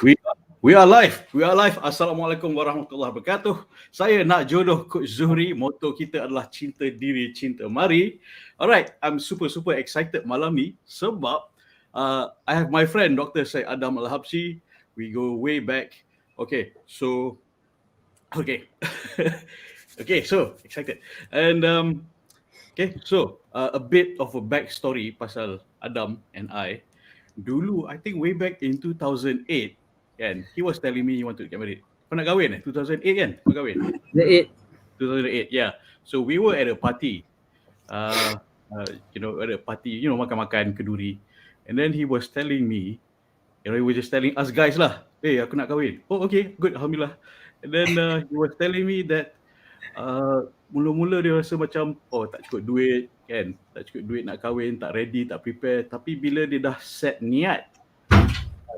We we are live. We are live. Assalamualaikum warahmatullahi wabarakatuh. Saya NakJodoh Coach Zuhri. Motto kita adalah cinta diri, cinta mari. Alright, I'm super excited malam ni sebab I have my friend Dr. Syed Adam Alhabshi. We go way back. Okay, so excited. And a bit of a backstory pasal Adam and I. Dulu, I think way back in 2008, kan, he was telling me he wanted to get married. Kau nak kahwin 2008 kan? Kau kahwin? The 2008, yeah. So we were at a party. At a party, makan-makan keduri. And then he was telling me, he was just telling us guys lah, hey, aku nak kahwin. Oh, okay, good, Alhamdulillah. And then he was telling me that mula-mula dia rasa macam, oh, tak cukup duit, kan? Tak cukup duit nak kahwin, tak ready, tak prepare. Tapi bila dia dah set niat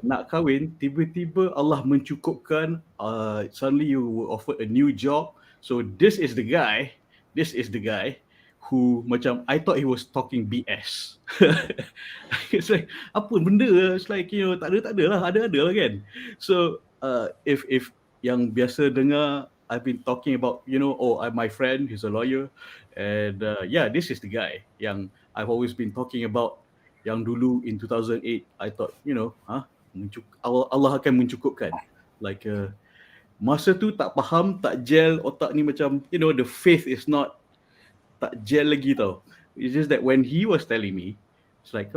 nak kahwin, tiba-tiba Allah mencukupkan, suddenly you were offered a new job. So this is the guy who macam, I thought he was talking BS. It's like, apa benda? It's like, tak ada lah, ada lah kan. So if yang biasa dengar, I've been talking about, my friend, he's a lawyer, and this is the guy yang I've always been talking about. Yang dulu in 2008, I thought, Allah akan mencukupkan. Like masa tu tak faham, tak gel, otak ni macam, the faith is not, tak gel lagi tau. It's just that when he was telling me, it's like,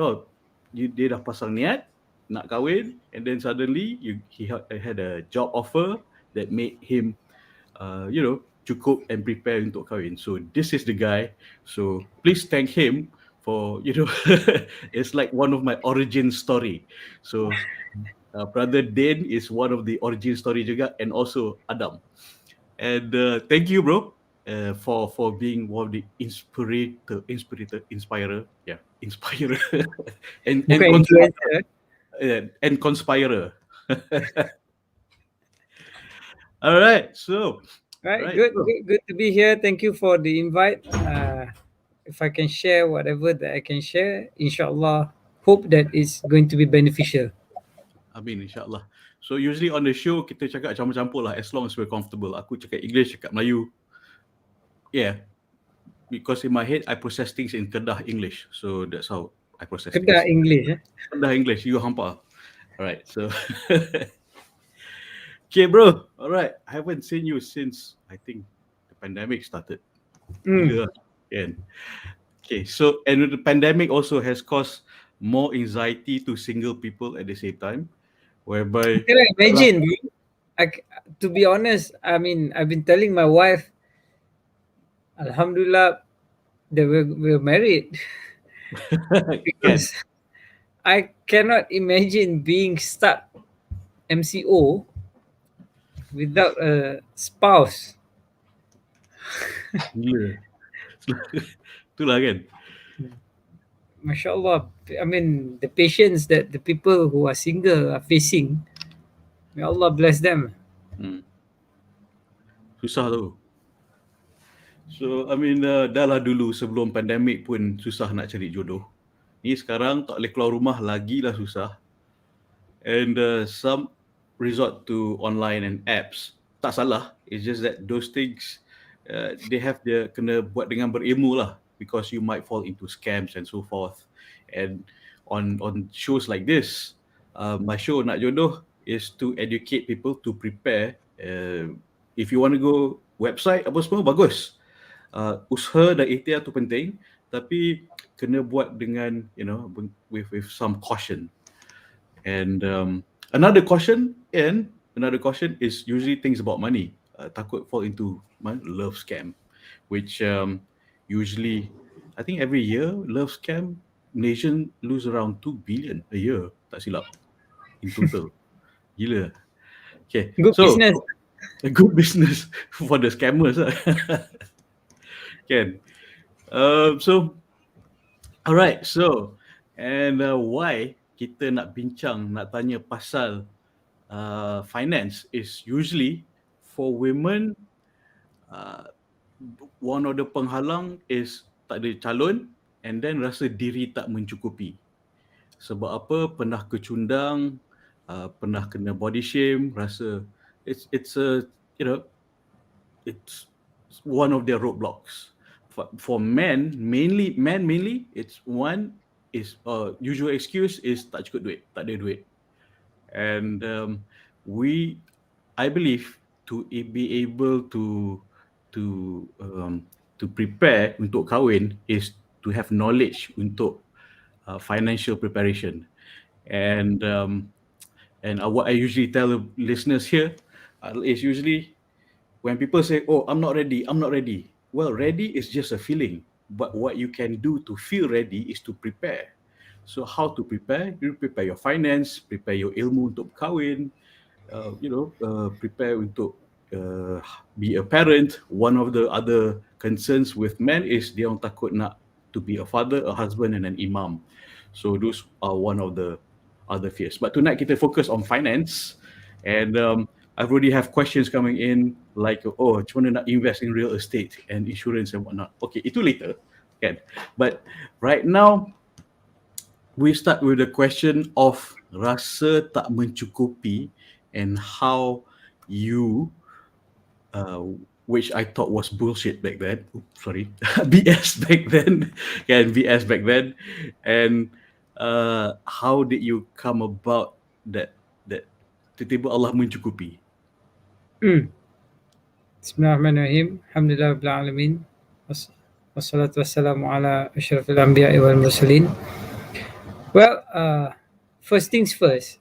dia dah pasang niat nak kahwin, and then suddenly he had a job offer that made him cukup and prepare untuk kahwin. So this is the guy. So please thank him for, it's like one of my origin story. So brother Dane is one of the origin story juga, and also Adam. And thank you, bro, for being one of the inspirer, and conspirer. All right, so right. Good to be here. Thank you for the invite. If I can share whatever that I can share, inshallah, hope that it's going to be beneficial. Amin, insyaAllah. So usually on the show, kita cakap campur-campur lah, as long as we're comfortable. Aku cakap English, cakap Melayu. Yeah. Because in my head, I process things in Kedah English. So that's how I process Kedah things. English, Kedah English, you hampa. Alright, so... Okay, bro. Alright, I haven't seen you since, I think, the pandemic started. Yeah. Okay, so, and the pandemic also has caused more anxiety to single people at the same time, whereby... Can I imagine, to be honest, I mean, I've been telling my wife, Alhamdulillah, that we're married. Because I cannot imagine being stuck MCO without a spouse. Gila. Itulah kan. MashaAllah, I mean, the patience that the people who are single are facing, may Allah bless them. Susah tu. So, I mean, dah lah dulu sebelum pandemik pun susah nak cari jodoh. Ni sekarang tak boleh keluar rumah lagi lah susah. And some resort to online and apps. Tak salah, it's just that those things, they have their, kena buat dengan berilmu lah. Because you might fall into scams and so forth. And on shows like this, my show NakJodoh is to educate people to prepare. If you want to go website apa semua, bagus. Usaha dan ikhtiar tu penting, tapi kena buat dengan, with some caution. And another caution is usually things about money. Takut fall into love scam, which usually, I think every year, love scam, nation lose around 2 billion a year, tak silap, in total. Gila. Okay, business. A good business for the scammers. Kan? So, alright, so, and why kita nak bincang, nak tanya pasal finance is usually for women, one of the penghalang is tak ada calon, and then rasa diri tak mencukupi. Sebab apa? Pernah kecundang, pernah kena body shame, rasa it's a it's one of their roadblocks. For men mainly, it's one is usual excuse is tak cukup duit, tak ada duit. And I believe to be able to prepare untuk kahwin is to have knowledge untuk financial preparation. And what I usually tell the listeners here is usually when people say, "Oh, I'm not ready," well, ready is just a feeling, but what you can do to feel ready is to prepare. So how to prepare? You prepare your finance, prepare your ilmu untuk kahwin, prepare untuk be a parent. One of the other concerns with men is dia orang takut nak to be a father, a husband and an imam. So those are one of the other fears. But tonight kita focus on finance, and I've already have questions coming in like, oh, macam mana nak invest in real estate and insurance and whatnot. Okay, itu later, kan? But right now, we start with the question of rasa tak mencukupi and how you, which I thought was bullshit back then. Oops, sorry, BS back then, kan? BS back then, and how did you come about that tiba-tiba Allah mencukupi? Bismillahirrahmanirrahim. Alhamdulillah rabbil alamin. Wassalatu wassalamu ala asyrafil anbiya'i wal mursalin. Well, first things first.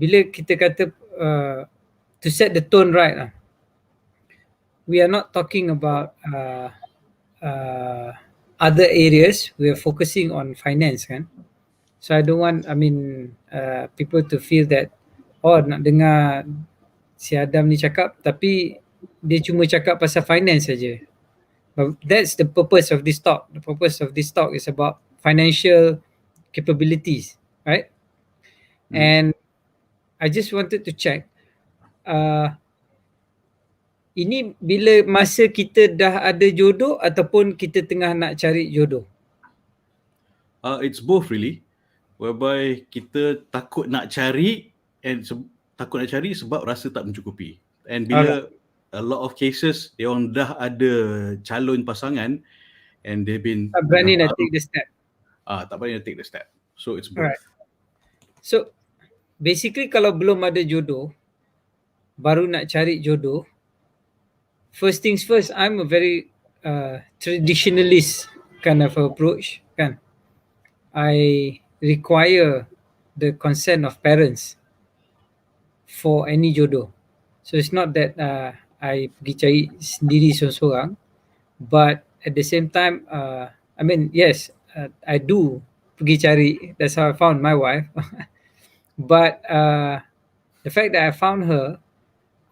Bila kita kata to set the tone right, we are not talking about other areas. We are focusing on finance, kan? So I don't want, people to feel that, oh, nak dengar si Adam ni cakap tapi dia cuma cakap pasal finance saja. But that's the purpose of this talk. The purpose of this talk is about financial capabilities, right? And I just wanted to check, ini bila masa kita dah ada jodoh ataupun kita tengah nak cari jodoh? It's both really, whereby kita takut nak cari sebab rasa tak mencukupi. And bila a lot of cases dia orang dah ada calon pasangan and they've been tak berani nak take the step. Tak berani nak take the step. So it's both. Alright. So basically kalau belum ada jodoh, baru nak cari jodoh, first things first, I'm a very traditionalist kind of approach, kan? I require the consent of parents for any jodoh. So it's not that I pergi cari sendiri seorang-seorang, but at the same time, yes, I do pergi cari. That's how I found my wife. But the fact that I found her,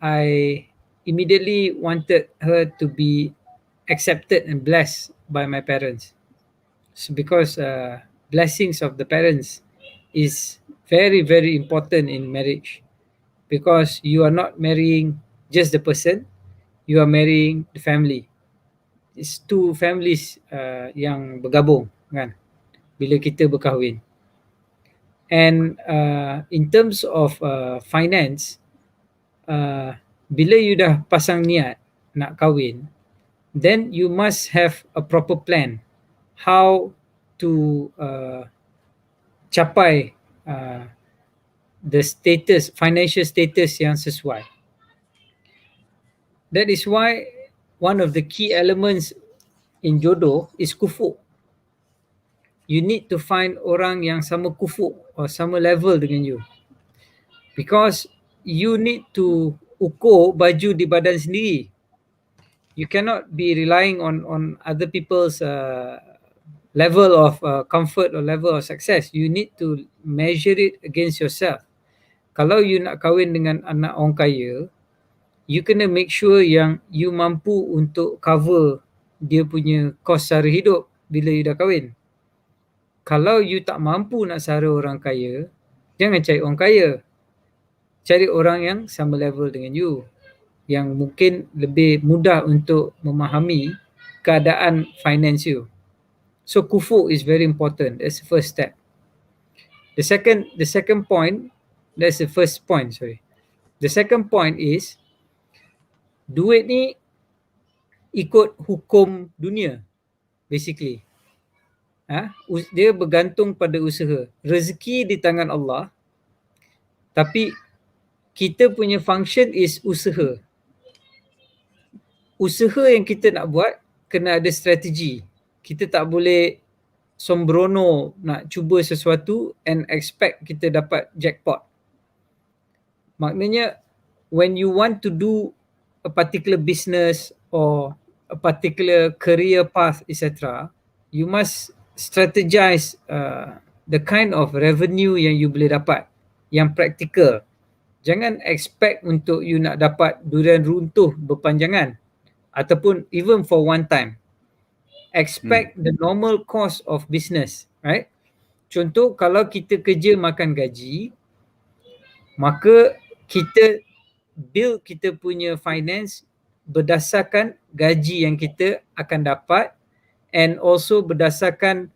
I immediately wanted her to be accepted and blessed by my parents. So because blessings of the parents is very, very important in marriage, because you are not marrying just the person, you are marrying the family. It's two families yang bergabung, kan, bila kita berkahwin. And in terms of finance, bila you dah pasang niat nak kahwin, then you must have a proper plan how to capai the status, financial status yang sesuai. That is why one of the key elements in jodoh is kufu. You need to find orang yang sama kufu or sama level dengan you, because you need to ukur baju di badan sendiri. You cannot be relying on other people's level of comfort or level of success. You need to measure it against yourself. Kalau you nak kahwin dengan anak orang kaya, you kena make sure yang you mampu untuk cover dia punya kos sara hidup bila you dah kahwin. Kalau you tak mampu nak sara orang kaya, jangan cari orang kaya. Cari orang yang sama level dengan you, yang mungkin lebih mudah untuk memahami keadaan finance you. So kufu is very important. That's the first step. The second point That's the first point, sorry. The second point is, duit ni ikut hukum dunia basically. Dia bergantung pada usaha. Rezeki di tangan Allah, tapi kita punya function is usaha. Usaha yang kita nak buat kena ada strategi. Kita tak boleh sembrono nak cuba sesuatu and expect kita dapat jackpot. Maknanya when you want to do a particular business or a particular career path, etc., you must strategize the kind of revenue yang you boleh dapat, yang practical. Jangan expect untuk you nak dapat durian runtuh berpanjangan ataupun even for one time. Expect the normal cost of business, right? Contoh, kalau kita kerja makan gaji, maka kita build kita punya finance berdasarkan gaji yang kita akan dapat and also berdasarkan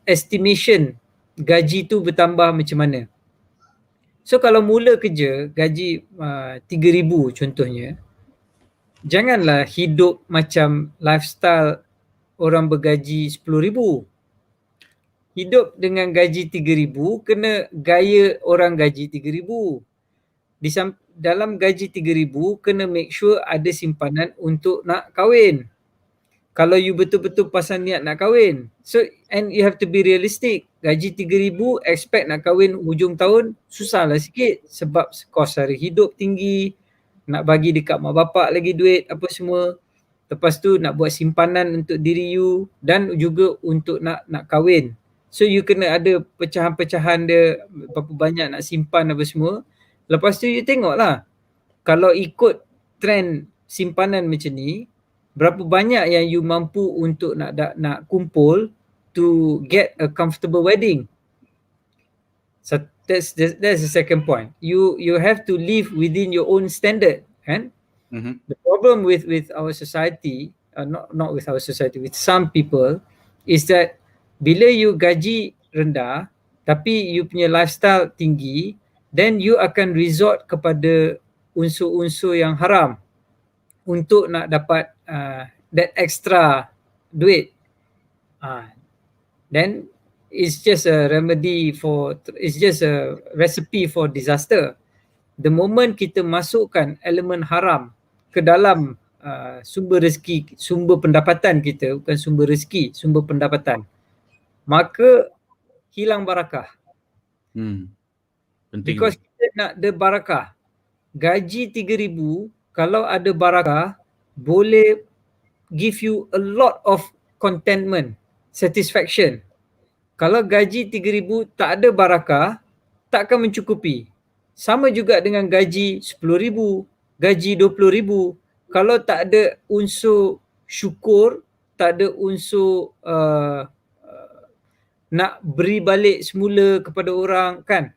estimation gaji tu bertambah macam mana. So kalau mula kerja gaji 3,000 contohnya, janganlah hidup macam lifestyle orang bergaji 10,000. Hidup dengan gaji 3,000 kena gaya orang gaji 3,000. Dalam gaji 3,000 kena make sure ada simpanan untuk nak kahwin. Kalau you betul-betul pasal niat nak kahwin. So, and you have to be realistic. Gaji 3,000 expect nak kahwin hujung tahun, susahlah sikit sebab kos hari hidup tinggi, nak bagi dekat mak bapak lagi duit apa semua. Lepas tu nak buat simpanan untuk diri you dan juga untuk nak kahwin. So you kena ada pecahan-pecahan dia, berapa banyak nak simpan apa semua. Lepas tu you tengoklah, kalau ikut trend simpanan macam ni, berapa banyak yang you mampu untuk nak kumpul to get a comfortable wedding. So that's the second point. You have to live within your own standard, kan? The problem with our society, not with our society, with some people, is that bila you gaji rendah tapi you punya lifestyle tinggi, then you akan resort kepada unsur-unsur yang haram untuk nak dapat that extra duit. Then it's just a recipe for disaster. The moment kita masukkan elemen haram ke dalam sumber rezeki, sumber pendapatan kita, bukan sumber rezeki, sumber pendapatan, maka hilang barakah. Penting. Because kita nak ada barakah. Gaji 3,000 kalau ada barakah boleh give you a lot of contentment, satisfaction. Kalau gaji 3,000 tak ada barakah, tak akan mencukupi. Sama juga dengan gaji 10,000, gaji 20,000. Kalau tak ada unsur syukur, tak ada unsur nak beri balik semula kepada orang, kan?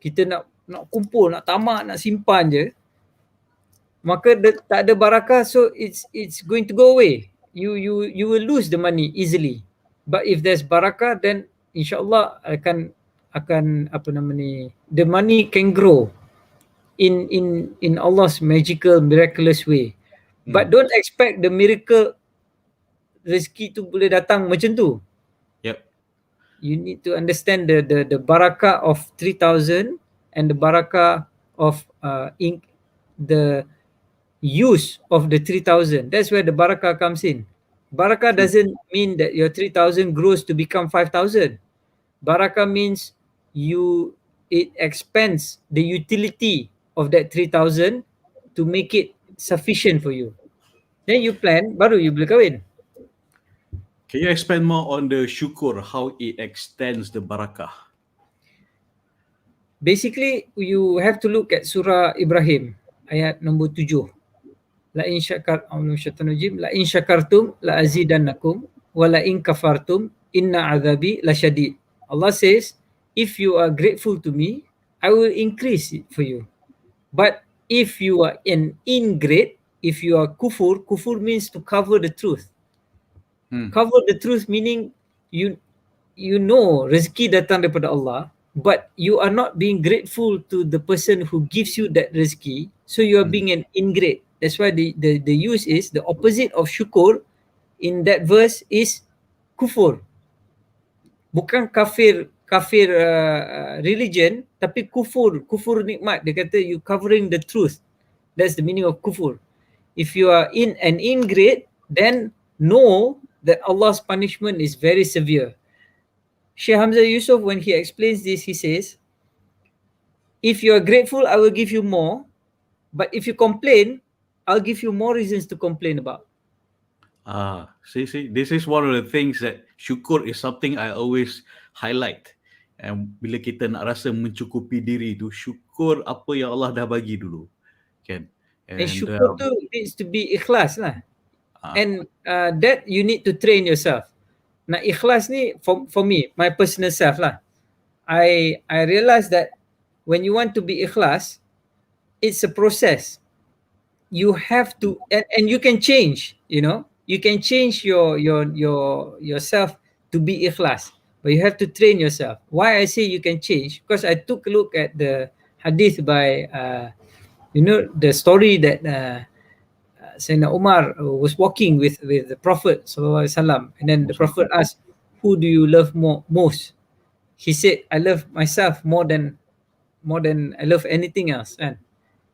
Kita nak kumpul, nak tamak, nak simpan je, maka tak ada barakah, so it's going to go away. You will lose the money easily. But if there's barakah, then insyaAllah akan apa nama ni, the money can grow in Allah's magical, miraculous way. But don't expect the miracle rezeki tu boleh datang macam tu. Yep. You need to understand the barakah of 3,000 and the barakah of the use of the 3,000. That's where the barakah comes in. Barakah doesn't mean that your 3,000 grows to become 5,000. Barakah means it expands the utility of that 3,000 to make it sufficient for you. Then you plan, baru you boleh kahwin. Can you expand more on the syukur, how it extends the barakah? Basically, you have to look at surah Ibrahim, ayat nombor 7. La in syakartum la azidannakum wa la in kafartum inna azabi lasyadid. Allah says, if you are grateful to me, I will increase it for you. But if you are ingrate, if you are kufur means to cover the truth. Cover the truth meaning you know rezeki datang daripada Allah, but you are not being grateful to the person who gives you that rezeki, so you are being an ingrate. That's why the use is the opposite of syukur in that verse is kufur. Bukan kafir religion, tapi kufur nikmat. Dia kata you covering the truth. That's the meaning of kufur. If you are in an ingrate, then know that Allah's punishment is very severe. Sheikh Hamzah Yusuf, when he explains this, he says, if you are grateful, I will give you more. But if you complain, I'll give you more reasons to complain about. See, this is one of the things that syukur is something I always highlight. And bila kita nak rasa mencukupi diri tu, syukur apa yang Allah dah bagi dulu. Kan? And syukur tu needs to be ikhlas lah. And that you need to train yourself. Nah, ikhlas ni for me, my personal self lah. I realize that when you want to be ikhlas, it's a process. You have to, and you can change, you know. You can change yourself to be ikhlas, but you have to train yourself. Why I say you can change? Because I took a look at the hadith by, the story that Sayyidina Umar was walking with the Prophet sallallahu alaihi wasallam, and then the Prophet asked, "Who do you love most?" He said, "I love myself more than I love anything else." And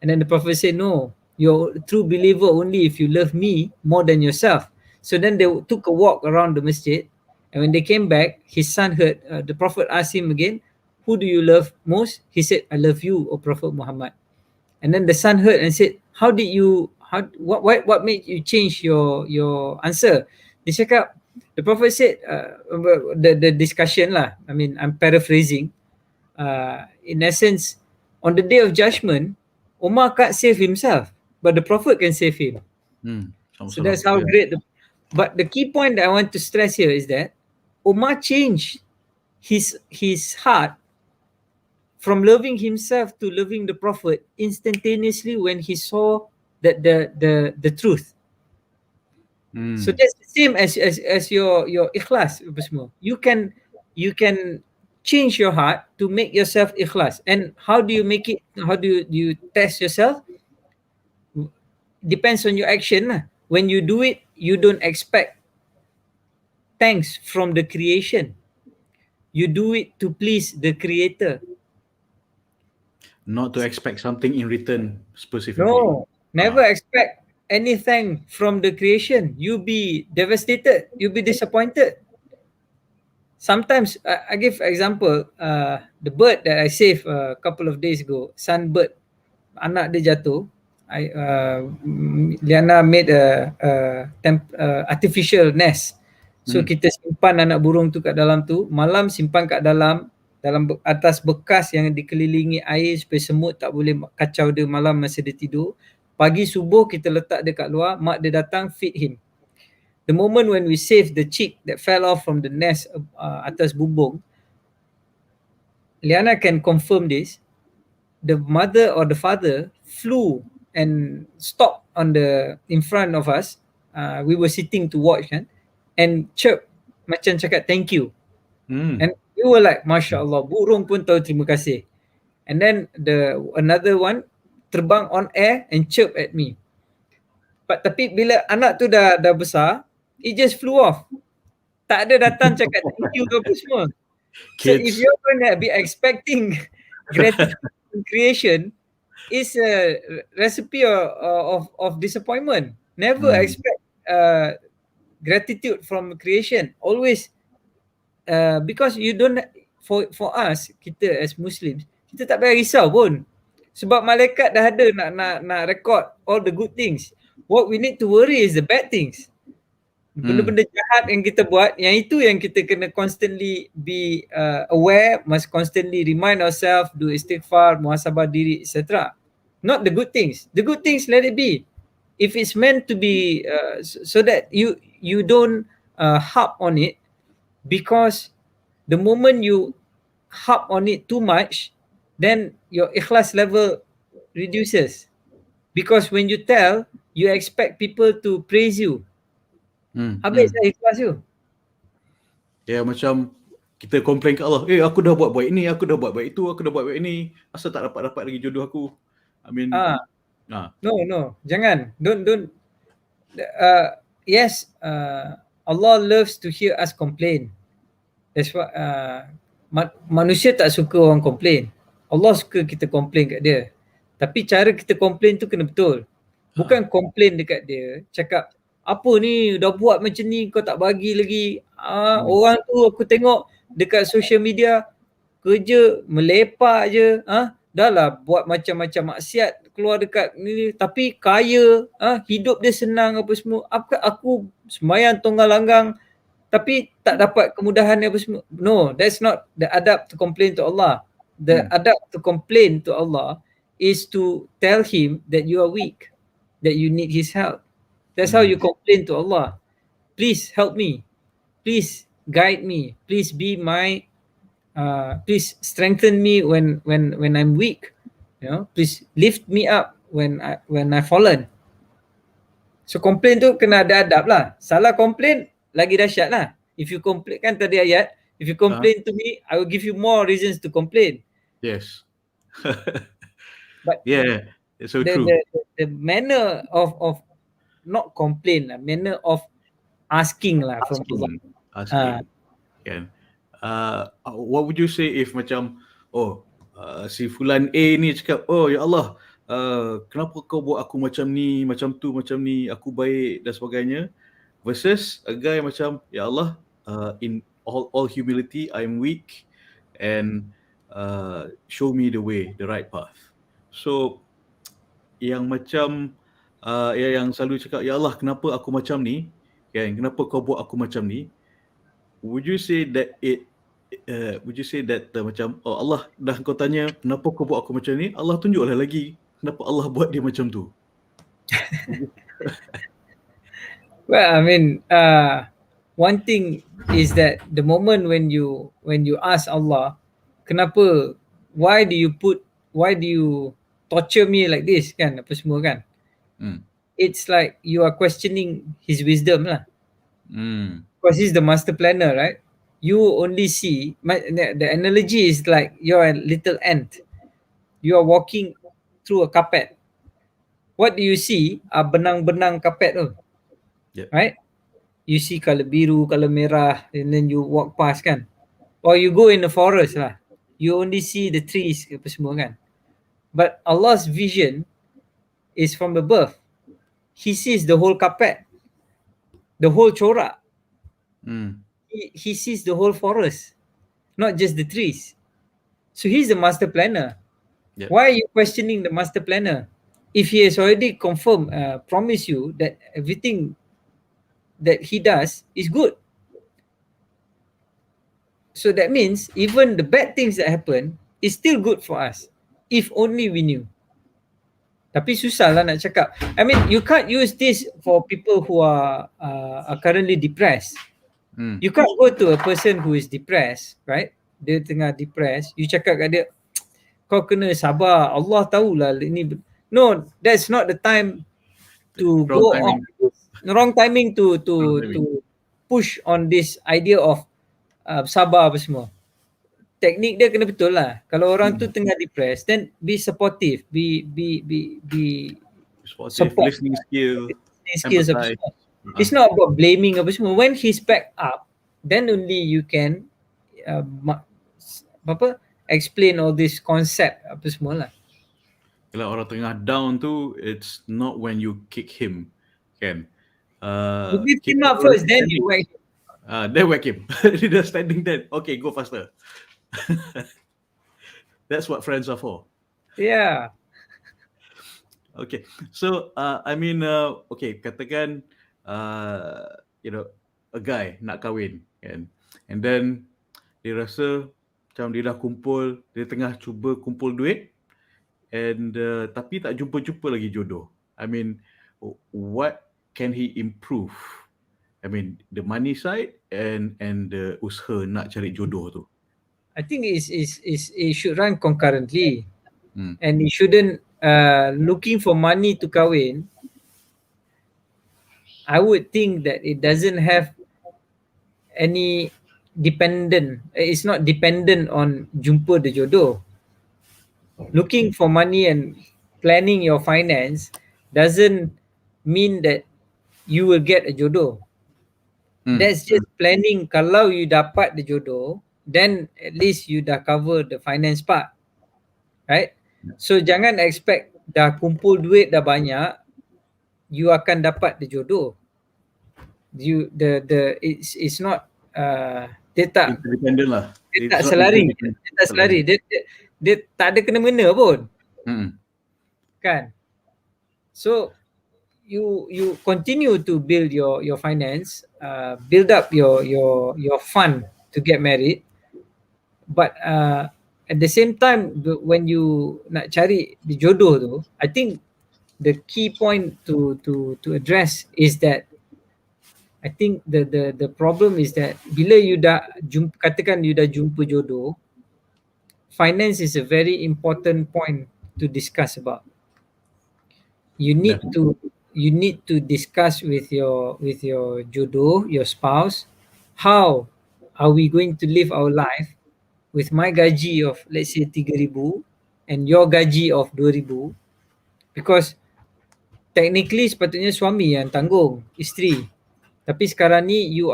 then the Prophet said, "No, you're a true believer only if you love me more than yourself." So then they took a walk around the masjid, and when they came back, his son heard the Prophet asked him again, "Who do you love most?" He said, "I love you, O Prophet Muhammad." And then the son heard and said, what made you change your answer? Dia cakap, the Prophet said, the discussion lah, I mean, I'm paraphrasing, in essence, on the day of judgment, Umar can't save himself, but the Prophet can save him. So that's how great. But the key point that I want to stress here is that Umar changed his heart from loving himself to loving the Prophet instantaneously when he saw that the truth. So that's the same as your ikhlas. You can change your heart to make yourself ikhlas. And how do you make it? How do you test yourself? Depends on your action lah. When you do it, you don't expect thanks from the creation. You do it to please the creator. Not to expect something in return specifically. No, never expect anything from the creation. You'll be devastated. You'll be disappointed. Sometimes, I give example, the bird that I saved a couple of days ago, sunbird, anak dia jatuh. Liana made a artificial nest. So kita simpan anak burung tu kat dalam tu. Malam simpan kat dalam atas bekas yang dikelilingi air supaya semut tak boleh kacau dia malam masa dia tidur. Pagi subuh kita letak dia kat luar, mak dia datang feed him. The moment when we save the chick that fell off from the nest atas bubung, Liana can confirm this. The mother or the father flew and stopped in front of us. We were sitting to watch and chirp macam cakap thank you. And we were like, Masya Allah, burung pun tahu terima kasih. And then another one terbang on air and chirp at me. Tapi bila anak tu dah besar, it just flew off. Tak ada datang cakap thank you ke apa semua. So if you're going to be expecting gratitude in creation, it's a recipe of disappointment. Never expect gratitude from creation. Always, because you don't, for us, kita as Muslims, kita tak payah risau pun. Sebab malaikat dah ada nak record all the good things. What we need to worry is the bad things. Benda-benda jahat yang kita buat, yang itu yang kita kena constantly be aware, must constantly remind ourselves, do istighfar, muhasabah diri, etc. Not the good things. The good things, let it be. If it's meant to be so that you don't harp on it, because the moment you harp on it too much, then your ikhlas level reduces. Because when you tell, you expect people to praise you. Habis dah ikhlas you. Ya, macam kita komplain ke Allah, aku dah buat baik ni, aku dah buat baik itu, aku dah buat baik ni, asal tak dapat lagi jodoh aku. I mean, No, jangan. Don't. Yes, Allah loves to hear us complain. That's what manusia tak suka orang komplain. Allah suka kita komplain kat dia. Tapi cara kita komplain tu kena betul. Bukan komplain dekat dia, cakap apa ni dah buat macam ni kau tak bagi lagi. Orang tu aku tengok dekat social media kerja melepak je, dah lah buat macam-macam maksiat keluar dekat ni tapi kaya, hidup dia senang apa semua. Aku sembahyang tonggang langgang tapi tak dapat kemudahan apa semua. No, that's not the adab to complain to Allah. The adab to complain to Allah is to tell him that you are weak, that you need his help. That's how you complain to Allah. Please help me. Please guide me. Please be my please strengthen me when I'm weak. Please lift me up when I fallen. So complain tu kena ada adab lah. Salah complain lagi dahsyat lah. If you complain, kan tadi ayat, if you complain to me, I will give you more reasons to complain. Yes. But yeah, it's so true. The manner of not complain lah, manner of asking lah from Allah. Asking. Kan. What would you say if macam si fulan A ni cakap, ya Allah, kenapa kau buat aku macam ni, macam tu, macam ni, aku baik dan sebagainya, versus a guy macam, ya Allah, in all humility, I'm weak and show me the way, the right path. So yang macam yang selalu cakap, ya Allah, kenapa aku macam ni, kan, kenapa kau buat aku macam ni, would you say that macam, Allah dah kau tanya kenapa kau buat aku macam ni, Allah tunjuklah lagi kenapa Allah buat dia macam tu. Well, I mean, one thing is that the moment when you ask Allah, kenapa, why do you torture me like this, kan, apa semua kan, it's like you are questioning his wisdom lah. Because he's the master planner, right? You only see, the analogy is like you're a little ant. You are walking through a carpet. What do you see are benang-benang carpet tu. Yep. Right? You see color biru, color merah, and then you walk past kan. Or you go in the forest lah. You only see the trees apa semua kan. But Allah's vision is from above. He sees the whole carpet, the whole corak. He sees the whole forest, not just the trees. So he's the master planner. Yep. Why are you questioning the master planner? If he has already confirmed, promised you that everything that he does is good. So that means even the bad things that happen is still good for us, if only we knew. Tapi susah lah nak cakap. I mean, you can't use this for people who are currently depressed. You can't go to a person who is depressed, right? Dia tengah depressed, you cakap kat dia, kau kena sabar, Allah tahulah ini. No, that's not the time to wrong timing to push on this idea of sabar apa semua. Teknik dia kena betul lah. Kalau orang tu tengah depressed, then be supportive, be supportive, support, listening skills apa semua. It's not about blaming apa semua. When he's back up, then only you can explain all this concept apa semua lah. Kalau orang tengah down tu, it's not when you kick him, kan? You beat him up first, then you whack him. Then whack him. Dia standing there. Okay, go faster. That's what friends are for. Yeah. Okay, so I mean, okay, katakan a guy nak kahwin, kan? And then dia rasa macam dia dah kumpul, dia tengah cuba kumpul duit, and tapi tak jumpa lagi jodoh. I mean, what can he improve? I mean, the money side and the usaha nak cari jodoh tu. I think it should run concurrently, and it shouldn't looking for money to kahwin. I would think that it doesn't have any dependent. It's not dependent on jumpa the jodoh. Looking for money and planning your finance doesn't mean that you will get a jodoh. That's just planning. Kalau you dapat the jodoh, then at least you dah cover the finance part, right? So jangan expect dah kumpul duit dah banyak, you akan dapat the jodoh. It's not dia tak Independent lah. dia tak selari. Dia tak selari. Dia tak ada kena-mengena pun. Kan? So you continue to build your finance, build up your fund to get married, but at the same time when you nak cari di jodoh tu, I think the key point to address is that I think the problem is that bila you dah katakan you dah jumpa jodoh, finance is a very important point to discuss about. You need to discuss with your jodoh, your spouse, how are we going to live our life with my gaji of let's say 3,000 and your gaji of 2,000, because technically sepatutnya suami yang tanggung isteri, tapi sekarang ni you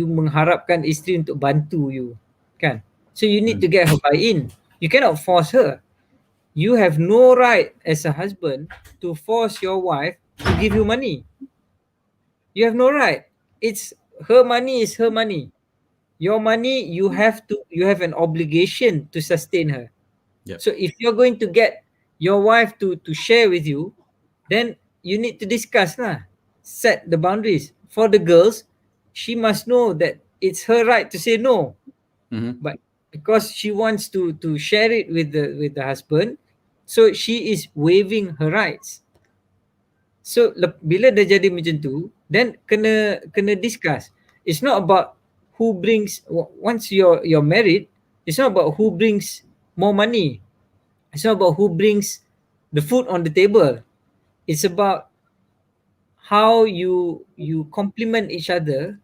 mengharapkan isteri untuk bantu you, kan? So you need to get her buy-in. You cannot force her. You have no right as a husband to force your wife to give you money. You have no right. It's her money is her money. Your money, you have an obligation to sustain her. Yep. So if you're going to get your wife to share with you, then you need to discuss lah. Set the boundaries. For the girls, she must know that it's her right to say no. But because she wants to share it with the husband, so she is waiving her rights. So bila dah jadi macam tu, then kena discuss. It's not about who brings, once you're married, it's not about who brings more money. It's not about who brings the food on the table. It's about how you complement each other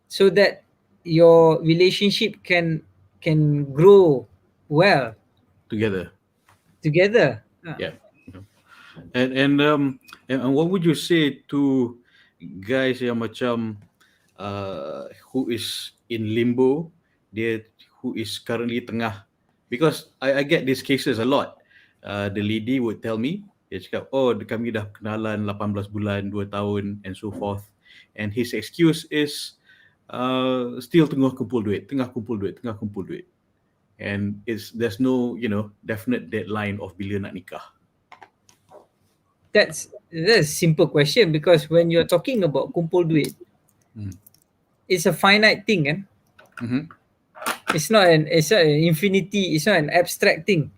so that your relationship can grow well together. Yeah. And what would you say to guys yang macam who is in limbo, dia who is currently tengah, because I get these cases a lot. The lady would tell me, dia cakap, oh kami dah kenalan 18 bulan, 2 tahun and so forth, and his excuse is still tengah kumpul duit, and there's no definite deadline of bila nak nikah. That's a simple question, because when you're talking about kumpul duit, it's a finite thing, kan? It's not an infinity, it's not an abstract thing.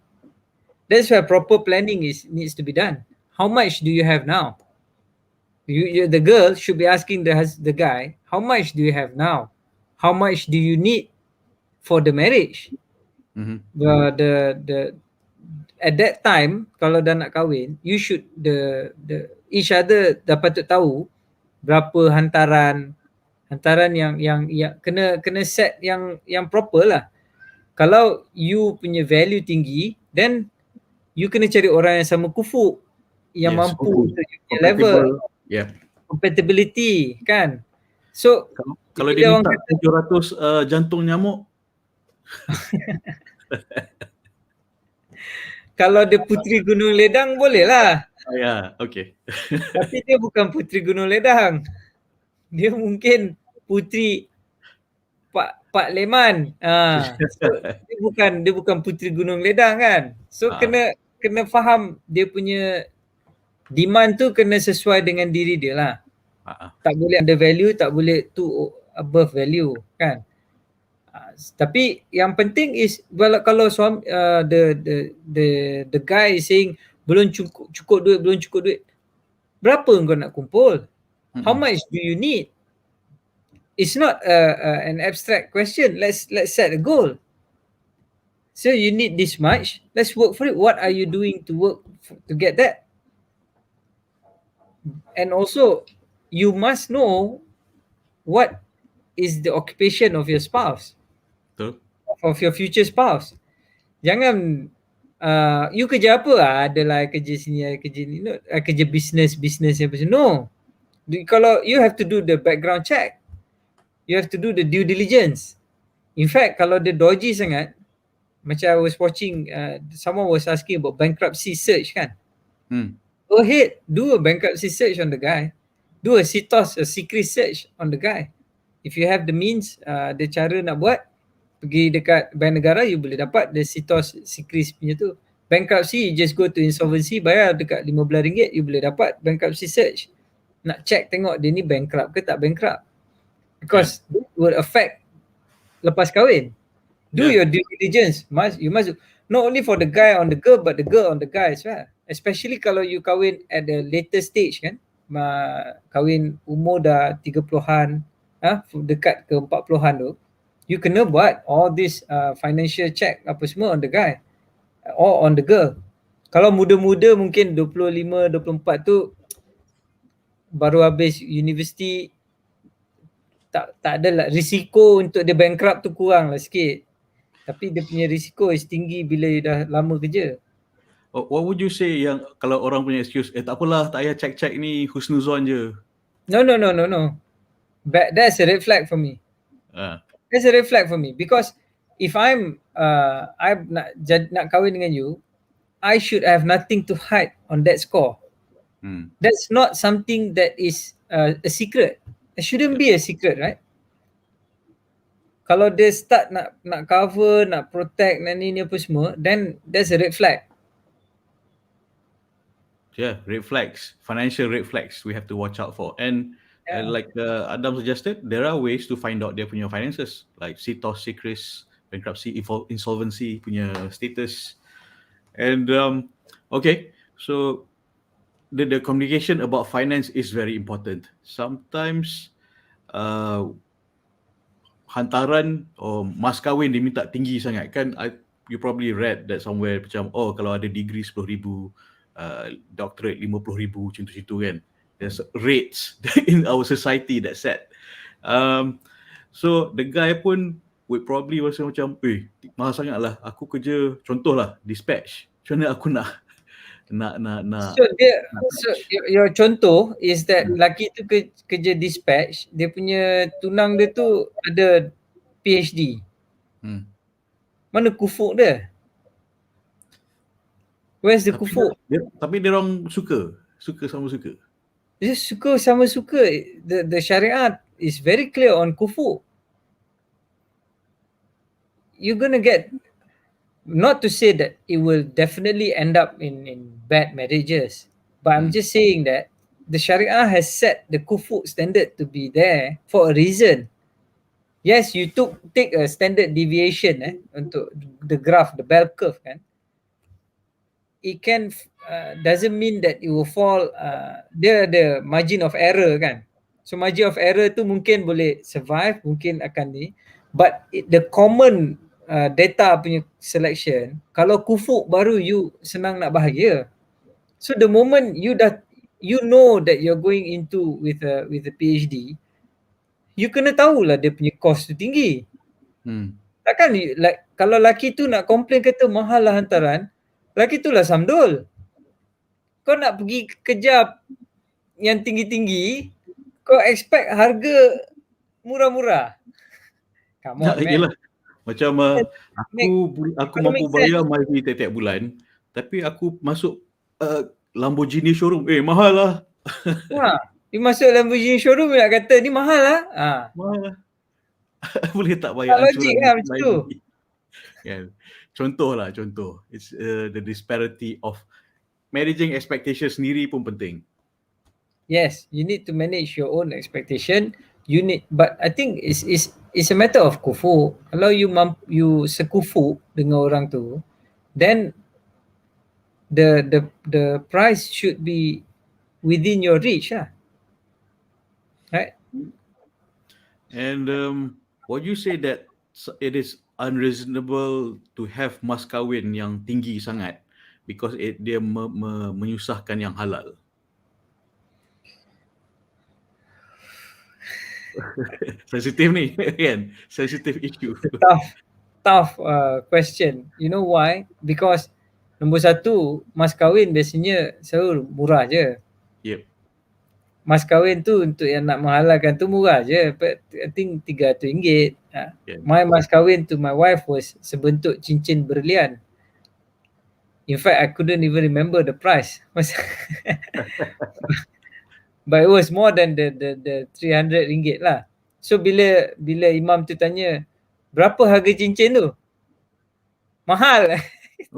That's why proper planning needs to be done. How much do you have now? The girl should be asking the guy, how much do you have now? How much do you need for the marriage? The at that time, kalau dah nak kahwin, you should the each other dah patut tahu berapa hantaran yang kena set yang proper lah. Kalau you punya value tinggi, then you kena cari orang yang sama kufu, yang mampu untuk level, compatibility, kan? So kalau dia minta 700 jantung nyamuk, kalau dia putri Gunung Ledang boleh lah. Okay. Tapi dia bukan putri Gunung Ledang. Dia mungkin putri Pak Leman. So dia bukan putri Gunung Ledang, kan? So kena faham dia punya demand tu kena sesuai dengan diri dia lah. Tak boleh under value, tak boleh too above value, kan? Tapi yang penting is kalau suami the guy is saying belum cukup duit, berapa kau nak kumpul? How much do you need? It's not an abstract question. Let's set a goal. So you need this much, let's work for it. What are you doing to work to get that? And also you must know what is the occupation of your spouse, Betul? of your future spouse. Jangan you kerja apa? Adalah kerja sini, ada kerja ni. No, kerja business apa semua. No. Kalau you have to do the background check. You have to do the due diligence. In fact, kalau dia dodgy sangat, macam I was watching, someone was asking about bankruptcy search kan. Go ahead, do a bankruptcy search on the guy. Do a secret search on the guy. If you have the means, the cara nak buat, pergi dekat bank negara, you boleh dapat the secret punya tu. Bankruptcy, you just go to insolvency, bayar dekat RM15, you boleh dapat bankruptcy search. Nak check tengok dia ni bankrupt ke tak bankrupt. Because it will affect lepas kahwin. Do your due diligence. You must not only for the guy on the girl, but the girl on the guy as well. Especially kalau you kahwin at the later stage kan. Kahwin umur dah 30-an, dekat ke 40-an tu. You kena buat all this financial check apa semua on the guy or on the girl. Kalau muda-muda mungkin 25, 24 tu baru habis universiti, tak ada lah risiko untuk dia bankrupt tu kurang lah sikit. Tapi dia punya risiko is tinggi bila dia dah lama kerja. What would you say yang kalau orang punya excuse, tak apalah, tak payah check ni, husnuzon je? No. That's a red flag for me. That's a red flag for me because if I'm nak kahwin dengan you, I should have nothing to hide on that score. That's not something that is a secret. It shouldn't be a secret, right? Kalau dia start nak cover, nak protect, nak ni apa semua, then that's a red flag. Yeah, red flags, financial red flags we have to watch out for. And like Adam suggested, there are ways to find out dia punya finances, like sitos, secrets, bankruptcy, insolvency punya status. And okay, so the communication about finance is very important. Sometimes hantaran mas kahwin diminta tinggi sangat kan. You probably read that somewhere macam kalau ada degree 10,000, doctorate 50,000 macam tu kan. There's rates in our society that set. So the guy pun would probably rasa macam mahal sangat lah, aku kerja contohlah dispatch, macam mana aku nak So your contoh is that lelaki tu kerja dispatch, dia punya tunang dia tu ada PhD. Mana kufuk dia? Where's the kufuk? Tapi dia orang suka sama suka. Dia suka sama suka. The syariat is very clear on kufuk. You're gonna get, not to say that it will definitely end up in bad marriages, but I'm just saying that the Sharia has set the kufu standard to be there for a reason. Yes, you take a standard deviation untuk the graph, the bell curve kan. It can doesn't mean that it will fall. Dia ada margin of error kan. So margin of error tu mungkin boleh survive, mungkin akan ni. But the common data punya selection, kalau kufuk baru you senang nak bahagia. So the moment you know that you're going into with a PhD, you kena tahulah dia punya cost tu tinggi. Takkan like kalau lelaki tu nak komplain kata mahal lah hantaran, lelaki tu lah samdul. Kau nak pergi kerja yang tinggi-tinggi, kau expect harga murah-murah. Come on, man. Yelah. Macam aku mampu bayar my fee tiap bulan, tapi aku masuk Lamborghini showroom, mahal lah. Dia masuk Lamborghini showroom nak kata ni mahal lah. Mahal lah. Boleh tak bayar logik lah macam tu. Contoh. It's the disparity of managing expectation sendiri pun penting. Yes, you need to manage your own expectation. But I think it's a matter of kufu. Kalau you sekufu dengan orang tu, then the price should be within your reach lah. Right? And would you say that it is unreasonable to have mas kahwin yang tinggi sangat because dia menyusahkan yang halal? Sensitif ni kan, sensitive issue. Tough question. You know why? Because nombor satu, mas kahwin biasanya selalu murah je. Yep. Mas kahwin tu untuk yang nak menghalalkan tu murah je. But I think RM300. Yeah. My mas kahwin to my wife was sebentuk cincin berlian. In fact, I couldn't even remember the price. But it was more than the RM300 lah. So bila imam tu tanya, berapa harga cincin tu? Mahal. 2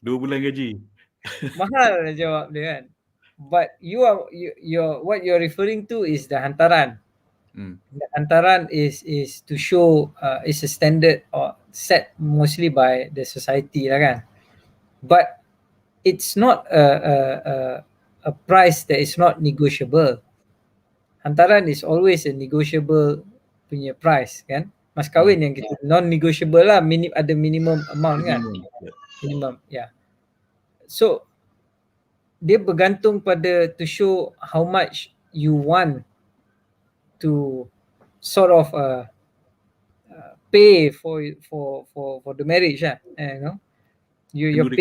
bulan gaji. Mahal jawab dia kan. But what you're referring to is the hantaran. The hantaran is to show is a standard or set mostly by the society lah kan. But it's not a price that is not negotiable. Hantaran is always a negotiable punya price kan. Mas kahwin yang kita non-negotiable lah, ada minimum amount kan. Minimum, yeah. So dia bergantung pada to show how much you want to sort of pay for the marriage lah. You know, you're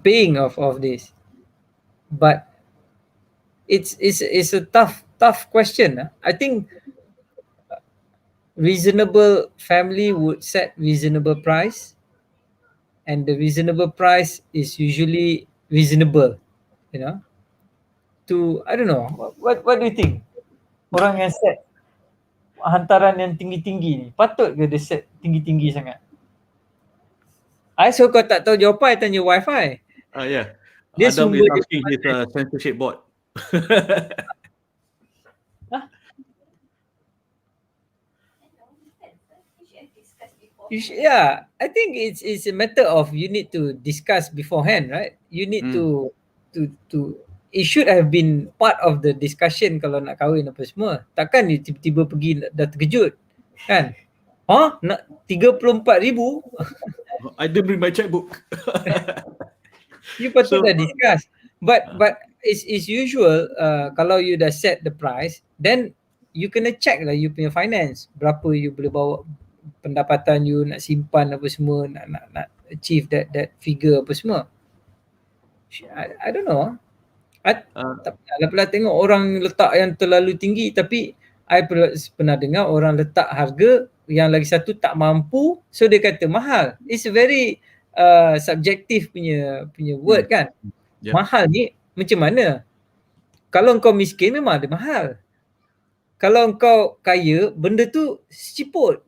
paying of this. But it's a tough question. I think reasonable family would set reasonable price, and the reasonable price is usually reasonable, you know. To I don't know, what do you think? Orang yang set hantaran yang tinggi-tinggi ni, patut ke dia set tinggi-tinggi sangat? So kau tak tahu jawapan, tanya wifi. Yeah. Dia Adam sumber is asking his censorship board. Yeah, I think it's a matter of you need to discuss beforehand, right? You need to it should have been part of the discussion kalau nak kahwin apa semua. Takkan you tiba-tiba pergi dah terkejut kan? Nak 34,000? I didn't bring my checkbook. You patut dah discuss. But it's usual kalau you dah set the price, then you kena check lah you punya finance. Berapa you boleh bawa pendapatan you, nak simpan apa semua, nak achieve that figure apa semua. I don't know. Tak pernah tengok orang letak yang terlalu tinggi, tapi I pernah dengar orang letak harga yang lagi satu tak mampu, so dia kata mahal. It's a very subjective punya word kan. Yep. Mahal ni macam mana? Kalau kau miskin memang ada mahal. Kalau kau kaya, benda tu seciput.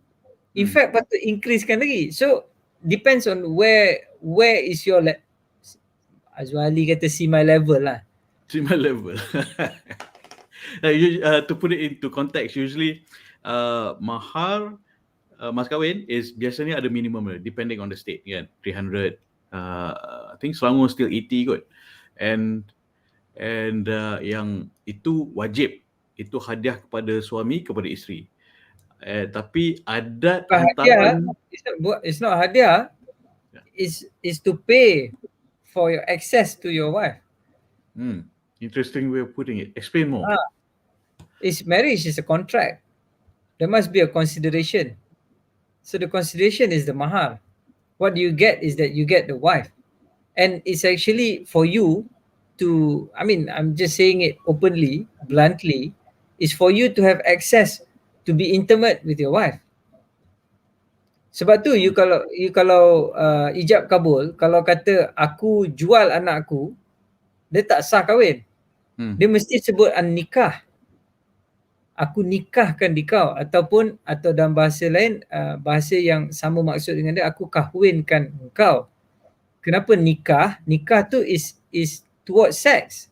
In fact patut increasekan lagi. So depends on where is your Azwali kata see my level lah. See my level. To put it into context, usually mahar mas kahwin is biasanya ada minimum depending on the state kan. 300, I think Selangor still 80 kot. And yang itu wajib, itu hadiah kepada suami kepada isteri. Tapi adat hantaran, it's not hadiah, is to pay for your access to your wife. Interesting way of putting it. Explain more. Marriage is a contract. There must be a consideration. So the consideration is the mahar. What you get is that you get the wife. And it's actually for you to, I mean, I'm just saying it openly, bluntly, is for you to have access to be intimate with your wife. Sebab tu you kalau ijab kabul, kalau kata aku jual anak aku, dia tak sah kahwin. Dia mesti sebut nikah. Aku nikahkan dikau, atau dalam bahasa lain, bahasa yang sama maksud dengan dia, aku kahwinkan engkau. Kenapa nikah? Nikah tu is towards sex.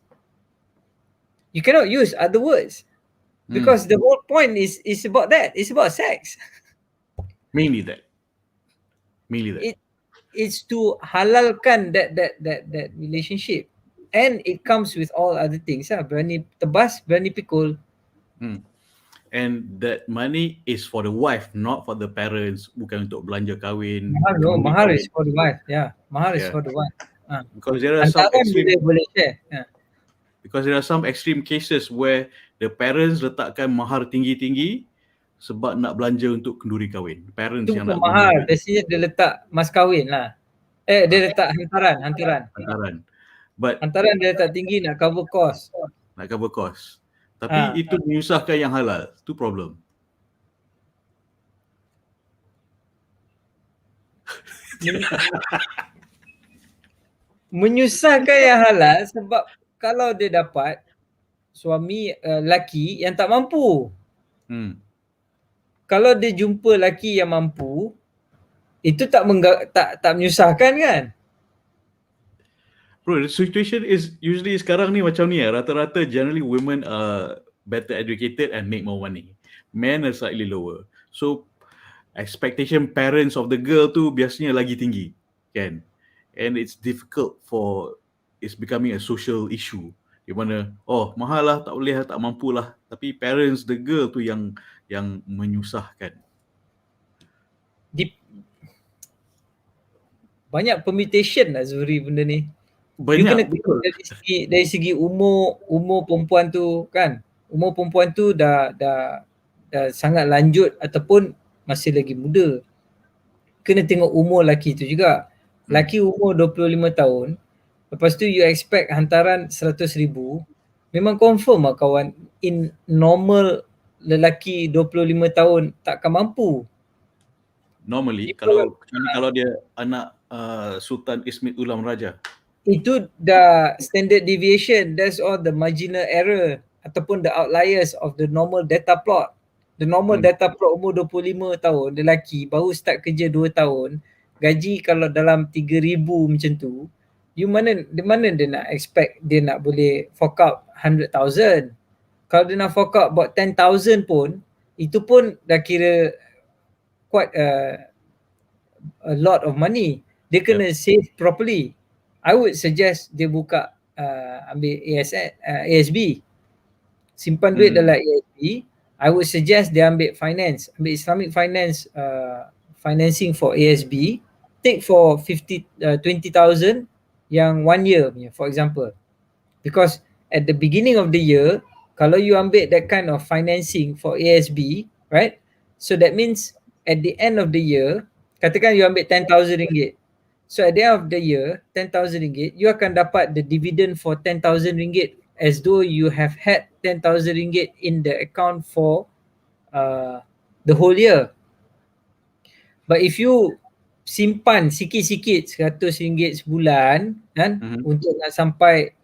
You cannot use other words. Because the whole point is about that. It's about sex. Mainly that. It's to halalkan that relationship, and it comes with all other things. Berani tebas, berani pikul. And that money is for the wife, not for the parents. Bukan untuk belanja kahwin. Mahar is for the wife. Yeah, mahar is for the wife. Because there are some extreme. Boleh share. Because there are some extreme cases where the parents letakkan mahar tinggi-tinggi sebab nak belanja untuk kenduri kahwin. Parents Itu yang bukan nak guna mahal, duit. biasanya dia letak mas kahwin lah. Dia letak hantaran. Hantaran. But Hantaran dia letak tinggi nak cover cost. nak cover cost. Tapi itu menyusahkan yang halal. Itu problem. Menyusahkan yang halal sebab kalau dia dapat suami lelaki yang tak mampu. Kalau dia jumpa lelaki yang mampu, itu tak menyusahkan kan? Bro, the situation is usually sekarang ni macam ni rata-rata generally women are better educated and make more money. Men are slightly lower. So expectation parents of the girl tu biasanya lagi tinggi, kan? And it's difficult it's becoming a social issue. Di mana, mahal lah, tak boleh lah, tak mampu lah. Tapi parents the girl tu yang menyusahkan. Banyak permutation lah Zuhri benda ni. Banyak, you kena betul. dari segi umur perempuan tu kan. Umur perempuan tu dah sangat lanjut ataupun masih lagi muda. Kena tengok umur lelaki tu juga. Lelaki umur 25 tahun, lepas tu you expect hantaran 100,000, memang confirm lah kawan, in normal lelaki 25 tahun takkan mampu. Normally, kalau dia anak Sultan Ismit Ulam Raja. Itu dah standard deviation. That's all the marginal error ataupun the outliers of the normal data plot. The normal data plot umur 25 tahun, lelaki baru start kerja 2 tahun, gaji kalau dalam 3,000 macam tu, mana dia nak expect dia nak boleh fork out 100,000. Kalau dia nak fork out about 10,000 pun, itu pun dah kira quite a lot of money. Dia kena save properly. I would suggest dia buka ambil ASB. Simpan duit dalam ASB. I would suggest dia ambil finance, ambil Islamic finance, financing for ASB. Take for 20,000 yang 1 year punya, for example. Because at the beginning of the year, kalau you ambil that kind of financing for ASB, right? So that means at the end of the year, katakan you ambil RM10,000. So at the end of the year, RM10,000, you akan dapat the dividend for RM10,000 as though you have had RM10,000 in the account for the whole year. But if you simpan sikit-sikit RM100 sebulan kan, untuk nak sampai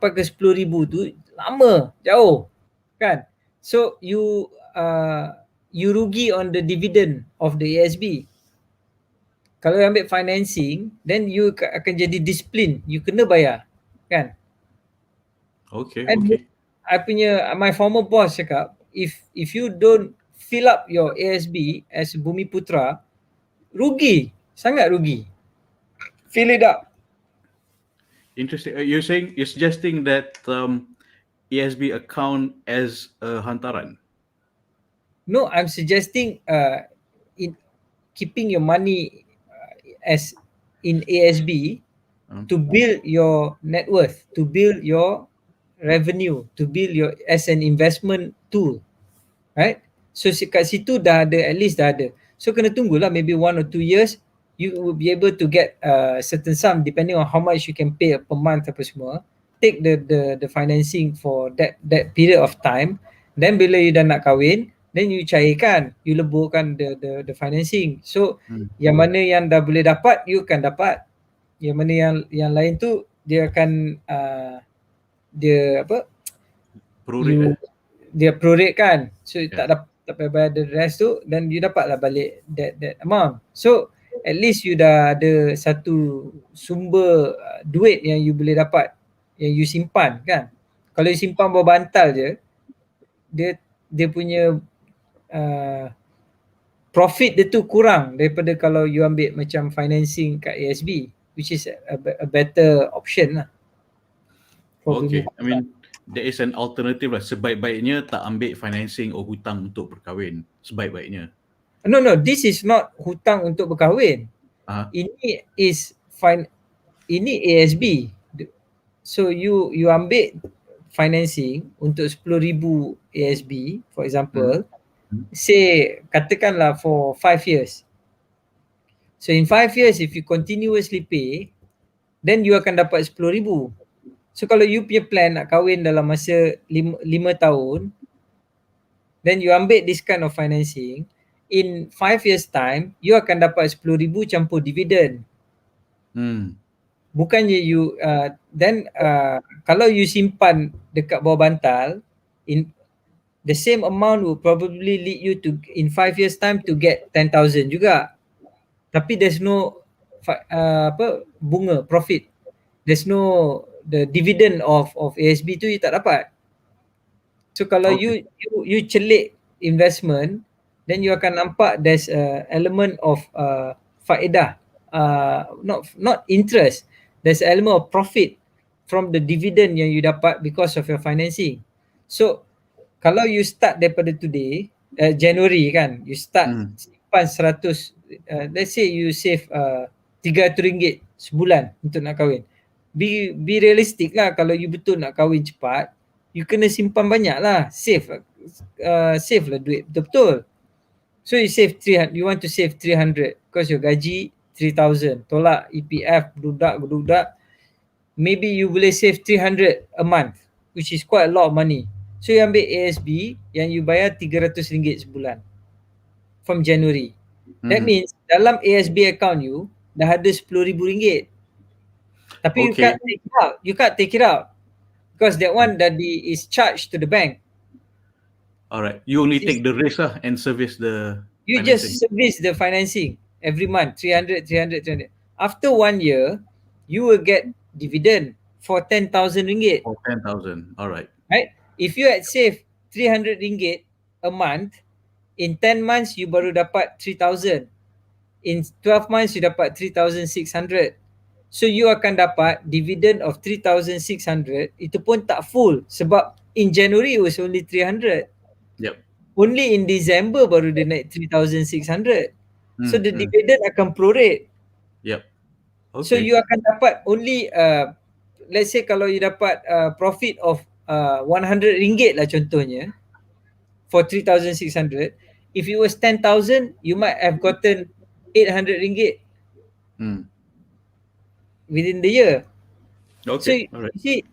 ke 10,000 tu lama, jauh kan. So you rugi on the dividend of the ASB. Kalau you ambil financing, then you akan jadi disiplin. You kena bayar, kan? Okay. My former boss cakap, if you don't fill up your ASB as Bumi Putra, rugi, sangat rugi. Fill it up. Interesting. You're suggesting that ASB account as a hantaran? No, I'm suggesting in keeping your money as in ASB to build your net worth, to build your revenue, to build your as an investment tool, right? So kat situ dah ada, at least dah ada. So kena tunggulah maybe 1 or 2 years, you will be able to get a certain sum depending on how much you can pay per month apa semua. Take the financing for that period of time. Then bila you dah nak kahwin, then you cairkan, you leburkan the financing. So yang mana yang dah boleh dapat, you akan dapat. Yang mana yang lain tu dia akan dia prorate kan. So tak payah bayar the rest tu, then you dapatlah balik that amount. So at least you dah ada satu sumber duit yang you boleh dapat, yang you simpan kan. Kalau you simpan bawah bantal je, dia punya profit dia tu kurang daripada kalau you ambil macam financing kat ASB, which is a better option lah. Okay, I mean there is an alternative lah. Sebaik-baiknya tak ambil financing or hutang untuk berkahwin. Sebaik-baiknya. No, this is not hutang untuk berkahwin. Ini is ini ASB. So you ambil financing untuk 10,000 ASB for example, say katakanlah for 5 years. So in 5 years if you continuously pay, then you akan dapat 10,000. So kalau you punya plan nak kahwin dalam masa 5 tahun, then you ambil this kind of financing, in 5 years time you akan dapat 10,000 campur dividen. Bukannya you then kalau you simpan dekat bawah bantal, in the same amount will probably lead you to in 5 years time to get 10,000 juga. Tapi there's no bunga profit. There's no the dividend of ASB tu you tak dapat. So kalau you celik investment, then you akan nampak there's a element of faedah, not interest. There's an element of profit from the dividend yang you dapat because of your financing. So kalau you start daripada today, January kan, you start simpan 100, let's say you save RM300 sebulan untuk nak kahwin. Be realistic lah, kalau you betul nak kahwin cepat, you kena simpan banyak lah, save lah duit betul-betul. So you save 300, you want to save 300 because your gaji 3,000, tolak EPF, budak, maybe you boleh save 300 a month, which is quite a lot of money. So you ambil ASB yang you bayar RM300 sebulan from January. That means dalam ASB account you dah ada RM10,000. Tapi you can't take it out. You can't take it out because that one that is charged to the bank. Alright, you only take the risk and service the you financing. Just service the financing every month, 300. After 1 year, you will get dividend for RM10,000. For 10,000, alright. Right? If you had saved RM300 a month, in 10 months you baru dapat 3,000. In 12 months you dapat 3,600. So you akan dapat dividend of 3,600. Itu pun tak full sebab in January it was only 300. Yep. Only in December baru dia naik 3,600. So the dividend akan prorate. Yep. Okay. So you akan dapat only let's say kalau you dapat profit of RM100 lah contohnya for 3,600. If it was 10,000, you might have gotten RM800 within the year. Okay. So you see,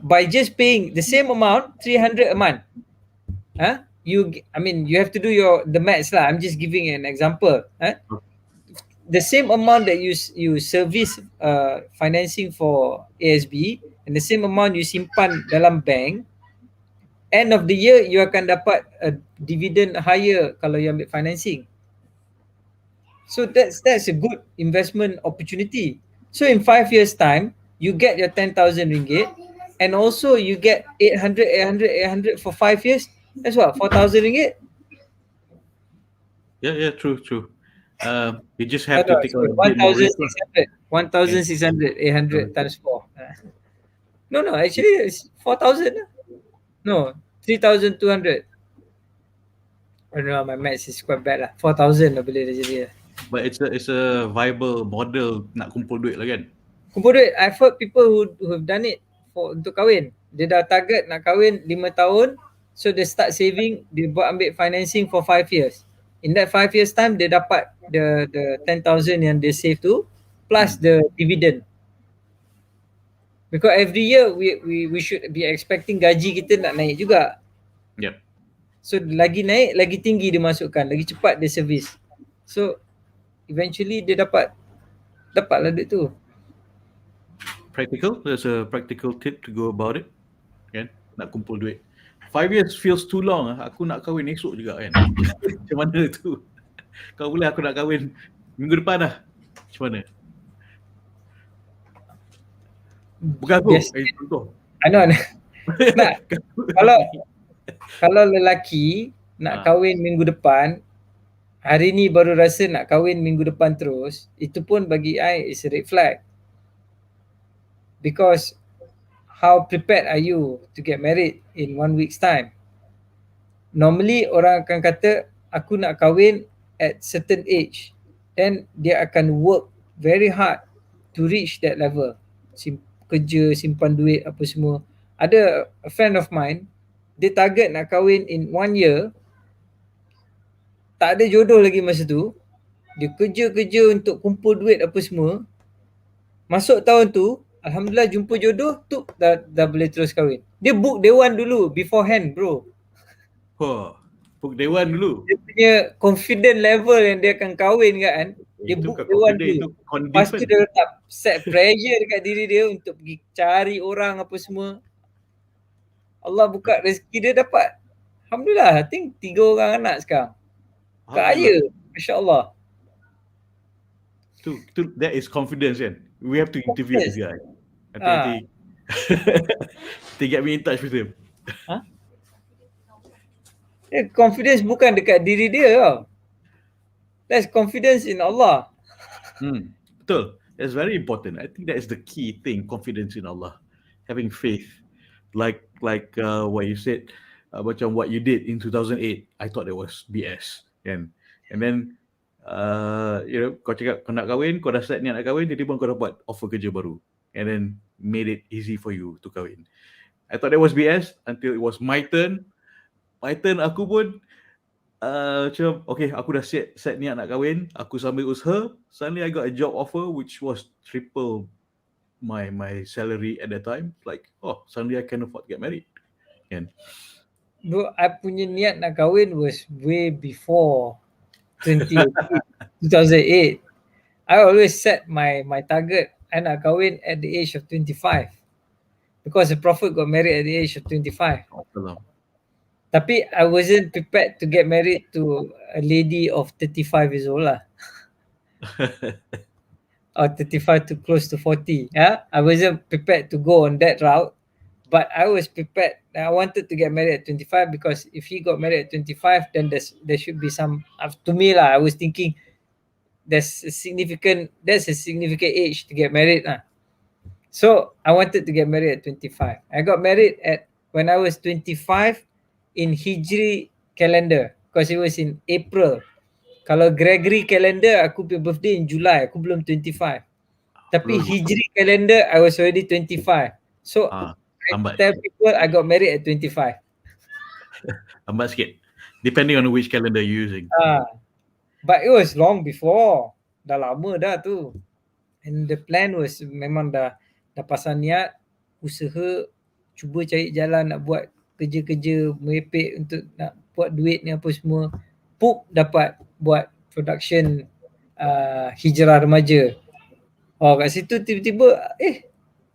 by just paying the same amount, 300 a month, you have to do the maths lah. I'm just giving an example. The same amount that you service financing for ASB and the same amount you simpan dalam bank, end of the year you akan dapat a dividend higher kalau you ambil financing. So that's a good investment opportunity. So in 5 years time you get your RM10,000 and also you get 800 for 5 years. That's what, RM4,000? Yeah, true. You just have to take a bit more risk. 1,600, 800 times 4. No, actually it's 4,000. No, 3,200. I don't know, my maths is quite bad lah. 4,000 lah boleh dah jadi. But it's a viable model nak kumpul duit lah kan? Kumpul duit. I've heard people who have done it untuk kahwin. Dia dah target nak kahwin 5 tahun. So they start saving, dia buat ambil financing for 5 years. In that 5 years time, dia dapat the 10,000 yang dia save tu plus the dividend. Because every year we should be expecting gaji kita nak naik juga. Yep. So lagi naik, lagi tinggi dia masukkan, lagi cepat dia service. So eventually dia dapatlah duit tu. Practical, there's a practical tip to go about it. Kan? Nak kumpul duit. 5 years feels too long. Aku nak kahwin esok juga kan. Macam mana tu? Kalau boleh aku nak kahwin minggu depan dah. Macam mana? Bukan aku. Contoh. Kalau lelaki nak kahwin minggu depan, hari ni baru rasa nak kahwin minggu depan terus, itu pun bagi I is a red flag. Because how prepared are you to get married in 1 week's time? Normally orang akan kata aku nak kahwin at certain age, then dia akan work very hard to reach that level. Kerja, simpan duit apa semua. Ada a friend of mine, dia target nak kahwin in 1 year, tak ada jodoh lagi masa tu. Dia kerja-kerja untuk kumpul duit apa semua. Masuk tahun tu, alhamdulillah jumpa jodoh tu, dah boleh terus kahwin. Dia book dewan dulu beforehand, bro. Wah, book dewan dulu. Dia punya confident level yang dia akan kahwin kan, dia Itu book bukan dewan confident, itu dulu. Lepas tu condition. dia letak set pressure dekat diri dia untuk pergi cari orang apa semua. Allah buka rezeki dia dapat. Alhamdulillah, I think 3 orang anak sekarang. Alhamdulillah. Kaya, Masya Allah. That is confidence kan. We have to interview this guy. Nanti get me in touch with him. Confidence bukan dekat diri dia tau. That's confidence in Allah. Betul. That's very important. I think that is the key thing, confidence in Allah. Having faith. Like what you said, macam what you did in 2008, I thought it was BS. And then, kau cakap kau nak kahwin, kau dah set niat nak kahwin, tiba-tiba kau dapat offer kerja baru. And then made it easy for you to kahwin. I thought that was BS until it was my turn. My turn, aku pun macam, okay, aku dah set niat nak kahwin, aku sambil usaha, suddenly I got a job offer which was triple my salary at that time. Like, suddenly I can afford to get married. Kan? Bro, I punya niat nak kahwin was way before 2008. I always set my target, I nak kahwin at the age of 25. Because the Prophet got married at the age of 25. Tapi I wasn't prepared to get married to a lady of 35 years old lah. Or 35 to close to 40. Yeah? I wasn't prepared to go on that route. But I was prepared. I wanted to get married at 25 because if he got married at 25, then there should be some, to me lah, I was thinking that's a significant age to get married lah. So I wanted to get married at 25. I got married when I was 25 in Hijri calendar because it was in April. Kalau Gregory calendar, aku punya birthday in July, aku belum 25. Tapi Hijri calendar, I was already 25. So I tell people I got married at 25. Lambat sikit. Depending on which calendar you're using. But it was long before. Dah lama dah tu. And the plan was memang dah pasang niat, usaha, cuba cari jalan nak buat kerja-kerja merepek untuk nak buat duit ni apa semua. Dapat buat production hijrah remaja. Kat situ tiba-tiba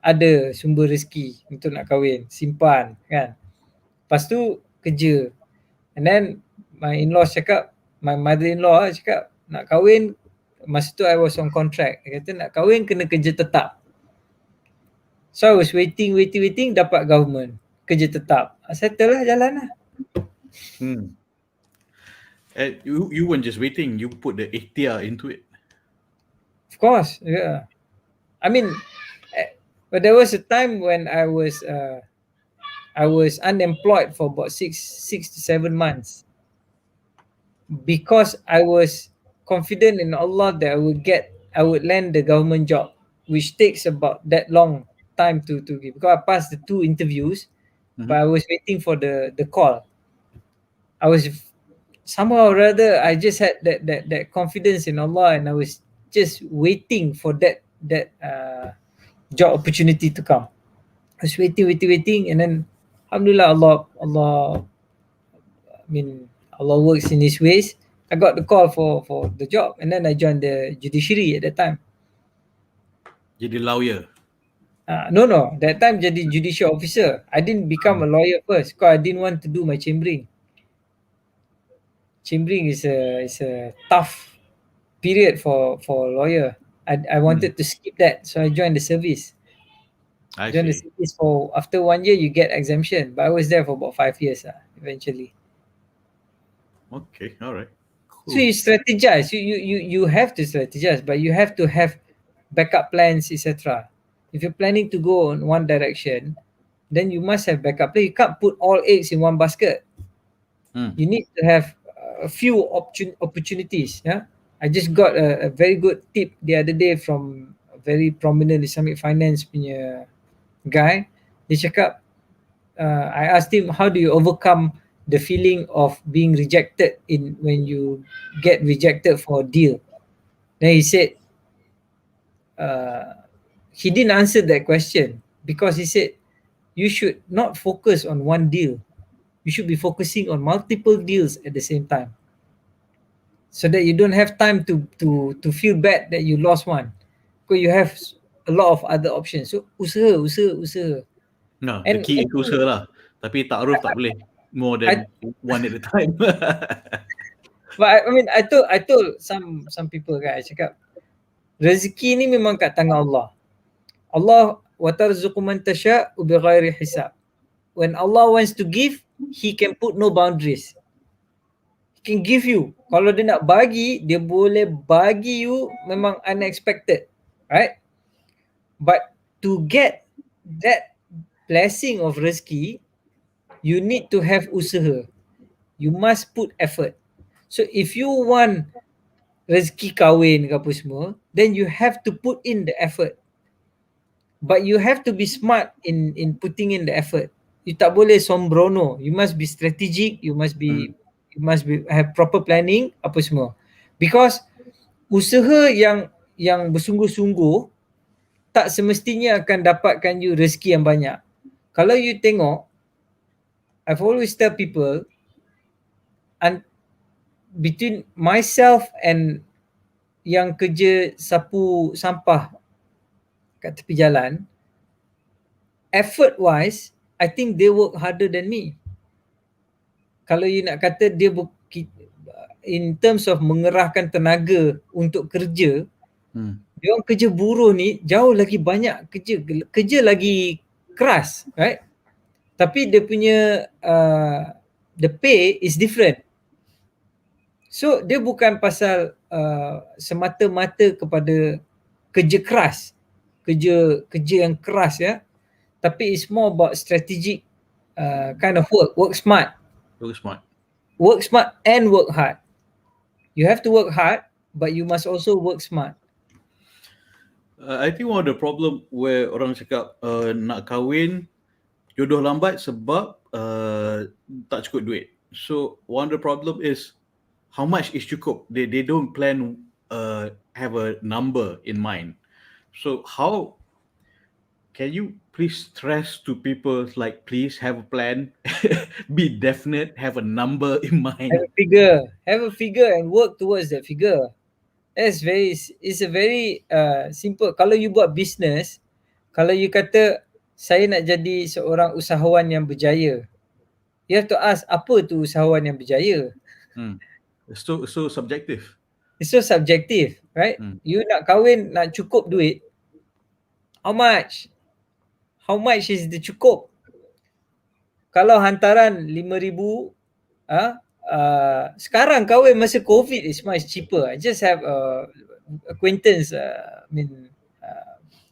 ada sumber rezeki untuk nak kahwin, simpan kan. Lepas tu kerja. And then my in-laws cakap, my mother-in-law cakap nak kahwin, masa tu I was on contract. Dia kata nak kahwin kena kerja tetap. So I was waiting, dapat government kerja tetap. Settle lah, jalan lah. You weren't just waiting, you put the ikhtiar into it. Of course, yeah. I mean, but there was a time when I was unemployed for about 6 to 7 months because I was confident in Allah that I would land the government job, which takes about that long time to give. Because I passed the 2 interviews, but I was waiting for the call. I was somehow or rather, I just had that confidence in Allah, and I was just waiting for that job opportunity to come. I was waiting, and then alhamdulillah, Allah works in His ways. I got the call for the job, and then I joined the judiciary at that time. Jadi lawyer? No. That time jadi judicial officer. I didn't become a lawyer first because I didn't want to do my chambering. Chambering is a tough period for a lawyer. I wanted to skip that, so I joined the service. I joined see. the service for after 1 year you get exemption, but I was there for about 5 years eventually. Okay, all right. Cool. So you strategize. You have to strategize, but you have to have backup plans, etc. If you're planning to go in one direction, then you must have backup plan. You can't put all eggs in one basket. You need to have a few opportunities. Yeah, I just got a very good tip the other day from a very prominent Islamic finance punya guy. Dia cakap, I asked him, how do you overcome the feeling of being rejected when you get rejected for a deal? Then he said, he didn't answer that question because he said, you should not focus on one deal. You should be focusing on multiple deals at the same time, so that you don't have time to feel bad that you lost one, because you have a lot of other options. So usaha. Nah, the And key is usaha lah. Tapi ta'aruf tak boleh more than one at a time. but I mean, I told some people kan, I cakap rezeki ni memang kat tangan Allah. Allah wa tarzuqu man tasha' bighairi hisab. When Allah wants to give, he can put no boundaries. He can give you. Kalau dia nak bagi, dia boleh bagi you memang unexpected, right? But to get that blessing of rezeki, you need to have usaha. You must put effort. So if you want rezeki kahwin ke apa semua, then you have to put in the effort. But you have to be smart in putting in the effort. You tak boleh sombrono. You must be strategic. You must be have proper planning apa semua. Because usaha yang bersungguh-sungguh tak semestinya akan dapatkan you rezeki yang banyak. Kalau you tengok, I've always tell people, and between myself and yang kerja sapu sampah kat tepi jalan, effort wise, I think they work harder than me. Kalau you nak kata dia in terms of mengerahkan tenaga untuk kerja, dia orang kerja buruh ni jauh lagi banyak kerja lagi keras, right? Tapi dia punya the pay is different. So dia bukan pasal semata-mata kepada kerja keras, kerja yang keras ya, tapi it's more about strategic kind of work smart. Work smart and work hard. You have to work hard, but you must also work smart. I think one of the problem where orang cakap nak kahwin jodoh lambat sebab tak cukup duit. So one of the problem is how much is cukup. They don't plan have a number in mind. So how can you please stress to people like please have a plan, be definite, have a number in mind. Have a figure and work towards that figure. It's a very simple. Kalau you buat business, kalau you kata saya nak jadi seorang usahawan yang berjaya, you have to ask apa tu usahawan yang berjaya. It's so subjective. It's so subjective, right? You nak kahwin, nak cukup duit, how much? How much is the cukup? Kalau hantaran 5,000, sekarang kahwin masa COVID is much cheaper. I just have acquaintance,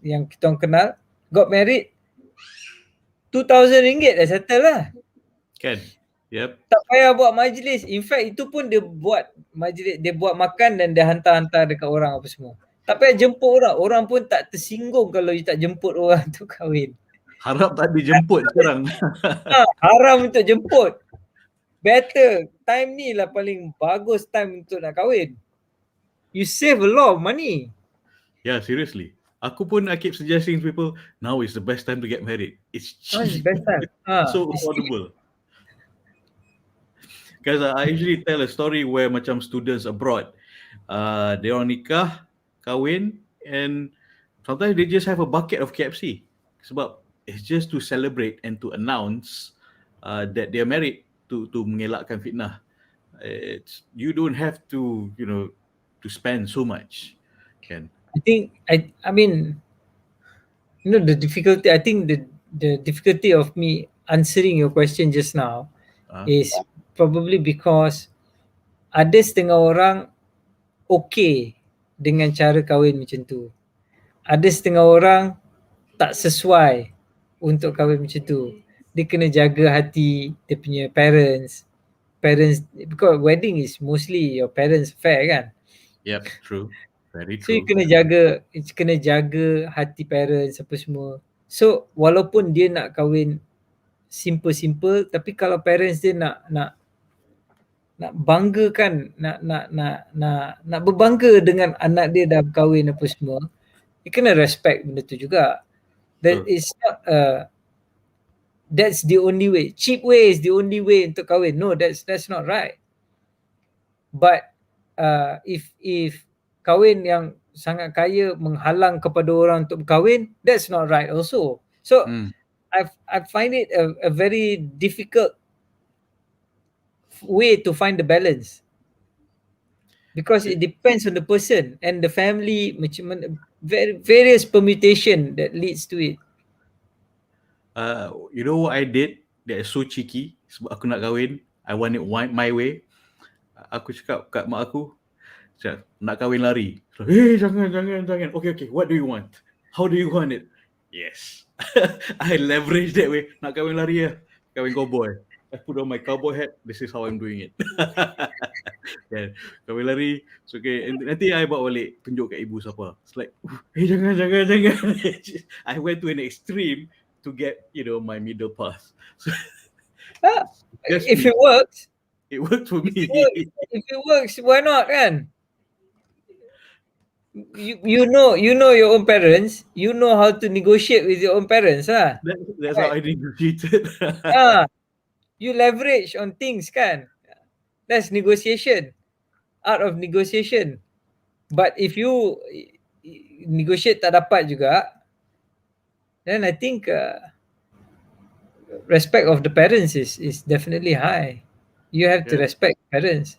yang kita orang kenal, got married, RM2,000 dah settle lah. Kan? Yep. Tak payah buat majlis. In fact, itu pun dia buat majlis, dia buat makan dan dia hantar-hantar dekat orang apa semua. Tak payah jemput orang. Orang pun tak tersinggung kalau you tak jemput orang tu kahwin. Harap tak dijemput sekarang. Haram untuk jemput. Better. Time ni lah paling bagus time untuk nak kahwin. You save a lot of money. Yeah, seriously. Aku pun I keep suggesting to people, now is the best time to get married. It's cheap. It's the best time. So affordable. Because I usually tell a story where macam students abroad, they orang nikah, kahwin, and sometimes they just have a bucket of KFC. Sebab it's just to celebrate and to announce that they are married, to mengelakkan fitnah. You don't have to, to spend so much. Kan? I mean, the difficulty, I think the difficulty of me answering your question just now is probably because ada setengah orang okay dengan cara kahwin macam tu. Ada setengah orang tak sesuai untuk kahwin macam tu. Dia kena jaga hati dia punya parents, because wedding is mostly your parents' affair kan. Yep, true. Very true. So you kena jaga hati parents apa semua. So walaupun dia nak kahwin simple, tapi kalau parents dia nak banggakan, nak berbangga dengan anak dia dah berkahwin apa semua, dia kena respect benda tu juga. That is not that's the only way. Cheap way is the only way untuk kahwin. No, that's not right. But if kahwin yang sangat kaya menghalang kepada orang untuk berkahwin, that's not right also. So I find it a very difficult way to find the balance, because it depends on the person and the family, macam mana, various permutation that leads to it. You know what I did that is so cheeky? Sebab aku nak kahwin, I want it my way. Aku cakap kat mak aku, cakap, nak kahwin lari. Jangan. Okay, what do you want? How do you want it? Yes. I leverage that way. Nak kahwin lari lah. Kahwin cowboy. I put on my cowboy hat. This is how I'm doing it. Yeah. Kahwin lari. So, okay. Nanti I bawa balik tunjuk kat ibu siapa. It's like, jangan. I went to an extreme to get, my middle path. So, if it works, it worked for me. If it works, why not, kan? You know your own parents. You know how to negotiate with your own parents, lah. That's right. How I negotiated. You leverage on things, kan? That's negotiation. Art of negotiation. But if you negotiate tak dapat juga, then I think respect of the parents is definitely high. You have to respect parents.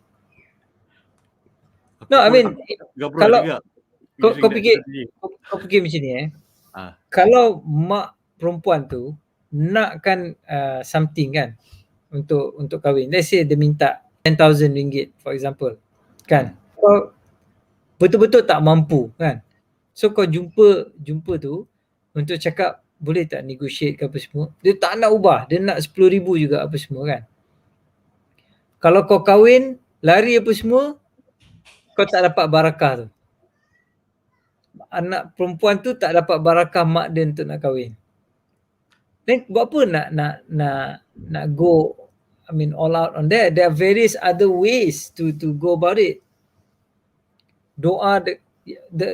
No, I mean, kalau kau fikir macam ni, kalau mak perempuan tu nakkan something, kan, untuk kahwin. Let's say dia minta RM10,000 for example, kan. Kau betul-betul tak mampu, kan. So kau jumpa tu untuk cakap boleh tak negotiate ke apa semua. Dia tak nak ubah, dia nak RM10,000 juga apa semua, kan. Kalau kau kahwin lari apa semua, kau tak dapat barakah tu. Anak perempuan tu tak dapat barakah mak dia untuk nak kahwin. Then buat apa nak go, I mean, all out on that? There are various other ways to go about it. Doa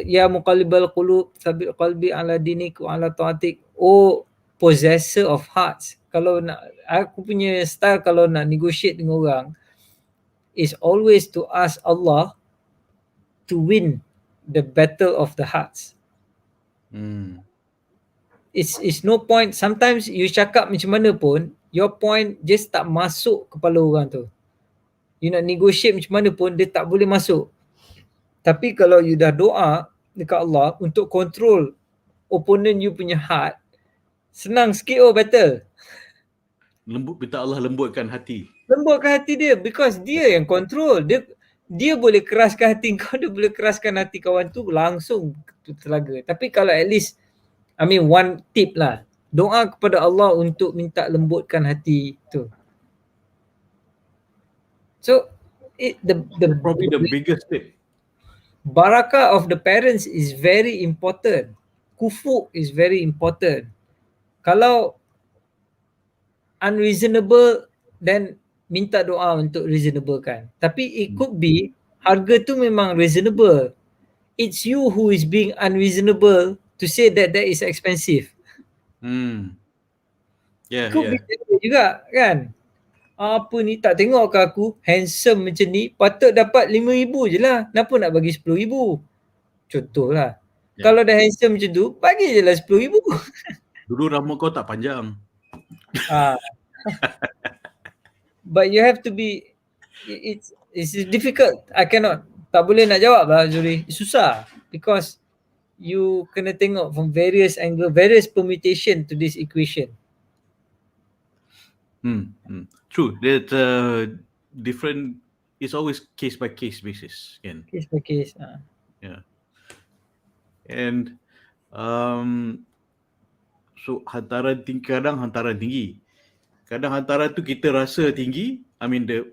ya muqallibal qulub tsabbit qalbi ala dinik wa ala taatik. Oh possessor of hearts. Kalau nak, aku punya style kalau nak negotiate dengan orang is always to ask Allah to win the battle of the hearts. It's no point. Sometimes you cakap macam mana pun, your point just tak masuk kepala orang tu. You nak negotiate macam mana pun, dia tak boleh masuk. Tapi kalau you dah doa dekat Allah untuk control opponent you punya heart, senang sikit battle. Minta Allah lembutkan hati. Lembutkan hati dia, because dia yang control. Dia boleh keraskan hati kau, dia boleh keraskan hati kawan tu langsung telaga. Tapi kalau at least, I mean, one tip lah, doa kepada Allah untuk minta lembutkan hati tu. So probably the biggest tip. Barakah of the parents is very important. Kufu is very important. Kalau unreasonable, then minta doa untuk reasonable, kan. Tapi it could be harga tu memang reasonable. It's you who is being unreasonable to say that is expensive. Could be juga, kan. Apa ni, tak tengok ke aku handsome macam ni, patut dapat RM5,000 je lah. Kenapa nak bagi RM10,000? Contohlah. Kalau dah handsome macam tu, bagi je lah RM10,000. Dulu rambut kau tak panjang. But you have to be, it's difficult. I cannot, tak boleh nak jawab lah, Zuhri. Susah, because you kena tengok from various angle, various permutation to this equation. True. That different. It's always case by case basis, kan? Case by case. Yeah. And so kadang hantaran tinggi. Kadang hantaran tu kita rasa tinggi. I mean the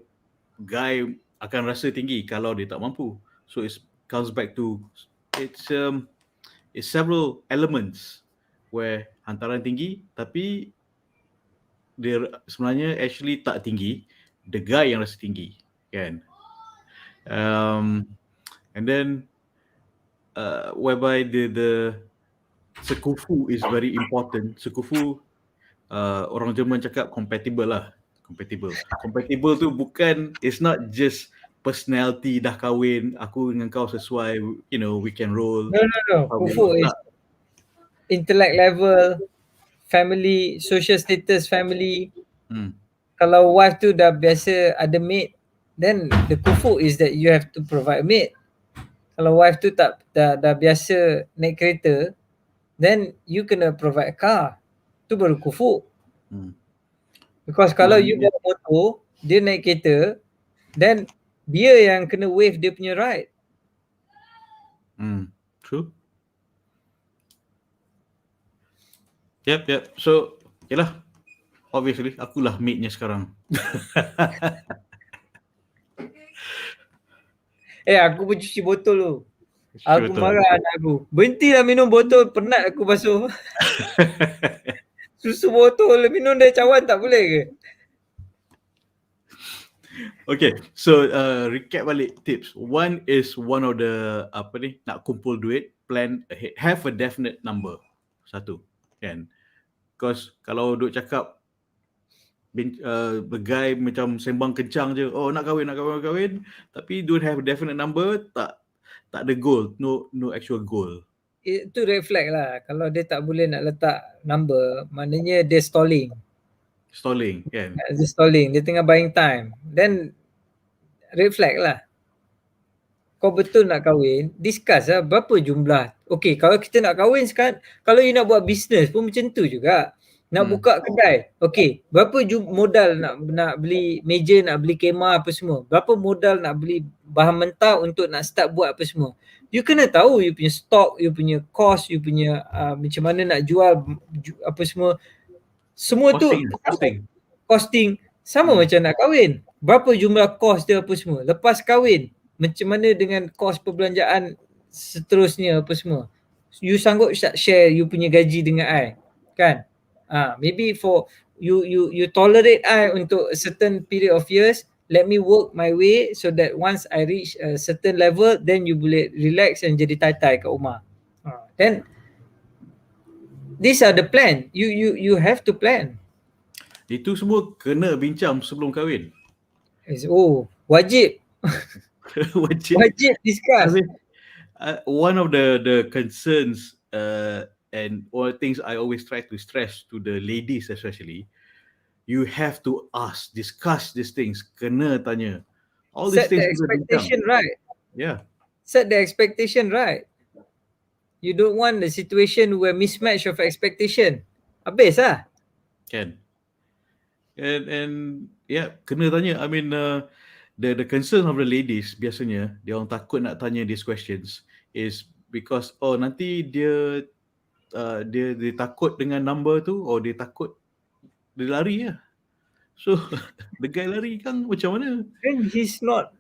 guy akan rasa tinggi kalau dia tak mampu. So it comes back to it's several elements where hantaran tinggi, tapi dia sebenarnya actually tak tinggi, the guy yang rasa tinggi, kan? And then whereby the sekufu is very important. Sekufu, orang Jerman cakap compatible lah. Compatible tu bukan, it's not just personality dah kahwin, aku dengan kau sesuai, we can roll. No. Kufu is intellect level, family, social status family. Kalau wife tu dah biasa ada maid, then the kufu is that you have to provide a maid. Kalau wife tu dah biasa naik kereta, then you kena provide a car. Tu baru kufu. Because kalau you bawa motor, dia naik kereta, then dia yang kena waive dia punya ride. True. Yep. So, yalah. Obviously, akulah maidnya sekarang. Aku pun cuci botol tu. Aku marah anak aku. Berhentilah minum botol, penat aku basuh. Susu botol minum dari cawan tak boleh ke? Okay, so recap balik tips. One is one of the nak kumpul duit, plan ahead, have a definite number. Satu, kan? Because kalau duk cakap begai macam sembang kencang je, nak kahwin, tapi don't have a definite number, tak ada goal, no actual goal. Itu red flag lah. Kalau dia tak boleh nak letak number, maknanya dia stalling, kan? Dia stalling, dia tengah buying time. Then red flag lah. Kau betul nak kahwin, discuss lah berapa jumlah. Okay, kalau kita nak kahwin sekarang, kalau you nak buat business pun macam tu juga. Nak buka kedai, okay, berapa modal nak beli meja, nak beli kemah apa semua, berapa modal nak beli bahan mentah untuk nak start buat apa semua. You kena tahu you punya stock, you punya cost, you punya macam mana nak jual apa semua. Semua costing sama macam nak kahwin. Berapa jumlah cost dia apa semua. Lepas kahwin, macam mana dengan cost perbelanjaan seterusnya apa semua. You sanggup share you punya gaji dengan I, kan? Maybe for you tolerate I untuk a certain period of years, let me work my way so that once I reach a certain level, then you boleh relax and jadi tai-tai kat rumah. Then these are the plan. You have to plan. Itu semua kena bincang sebelum kahwin. Wajib. Wajib discuss. I mean, one of the concerns and all things I always try to stress to the ladies especially, you have to discuss these things. Kena tanya. All these things. Set the expectation right. Yeah. Set the expectation right. You don't want the situation where mismatch of expectation. Habis lah. Can. And yeah, kena tanya. I mean, the concern of the ladies biasanya, dia orang takut nak tanya these questions is because nanti dia takut dengan number tu, dia takut dia lari lah. So the guy lari kan macam mana? Then he's not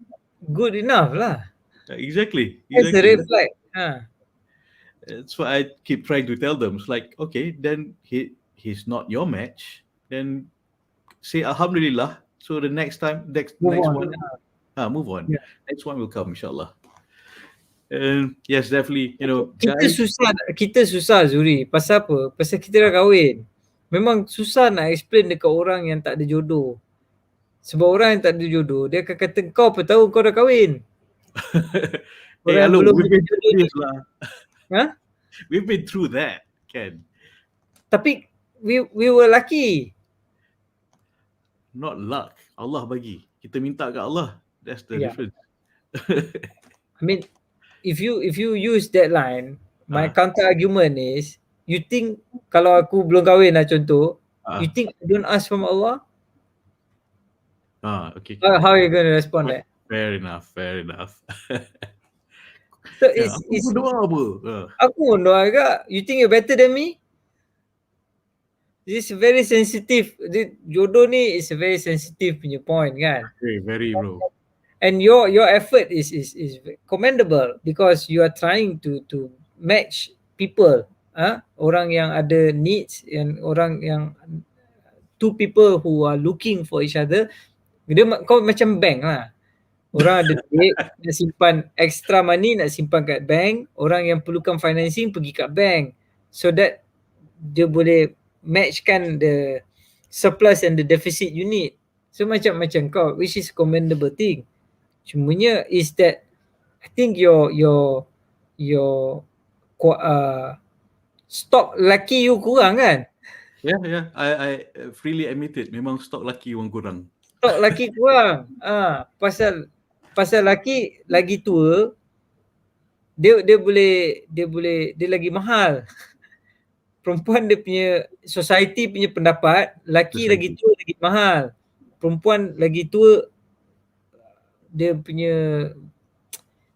good enough lah. Exactly. That's the red flag. That's what I keep trying to tell them. It's like, okay, then he's not your match. Then say Alhamdulillah. So the next time, next one, move on. Yeah. Next one will come, inshallah. And yes, definitely, Kita susah Zuhri. Pasal apa? Pasal kita dah kahwin. Memang susah nak explain dekat orang yang tak ada jodoh. Sebab orang yang tak ada jodoh, dia akan kata kau apa tahu kau dah kahwin. Orang belum jodoh lah. We've been through that, kan? Tapi we were lucky. Not luck. Allah bagi. Kita minta kat Allah. That's the difference. I mean, if you use that line, my counter argument is, you think kalau aku belum kahwin lah contoh, you think I don't ask from Allah? Okay. How are you going to respond that? Fair enough. So aku doa apa? Aku pun doa agak. You think you're better than me? This is very sensitive. Jodoh ni is a very sensitive punya point, kan? Very bro. And your effort is commendable because you are trying to match people, orang yang ada needs and orang yang two people who are looking for each other, kau macam bank lah. Orang ada duit nak simpan extra money, nak simpan kat bank. Orang yang perlukan financing pergi kat bank, so that dia boleh matchkan the surplus and the deficit unit. So macam-macam kau, which is commendable thing. Cumanya is that I think your stok lelaki you kurang kan? Yeah. I freely admit it. Memang stok lelaki orang kurang. Stok lelaki kurang. Pasal lelaki lagi tua, dia lagi mahal. Perempuan dia punya society punya pendapat, lelaki lagi tua lagi mahal. Perempuan lagi tua, dia punya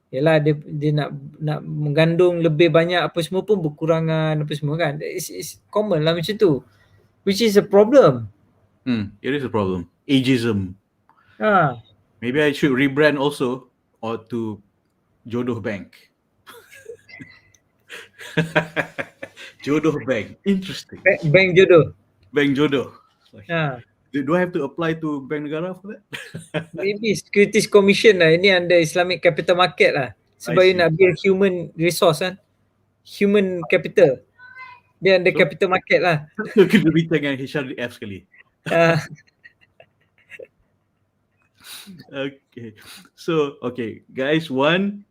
yalah, dia nak mengandung lebih banyak apa semua pun berkurangan apa semua kan. It's common lah macam tu, which is a problem. It is a problem. Ageism. Maybe I should rebrand also or to Jodoh Bank. Jodoh Bank. Interesting. Bank Jodoh. Bank Jodoh. Do I have to apply to Bank Negara for that? Maybe Securities Commission lah. Ini under Islamic Capital Market lah. Sebab you nak build human resource kan. Human capital. Dia under capital market lah. Kena bincang dengan HRDF sekali. Okay. So, guys, one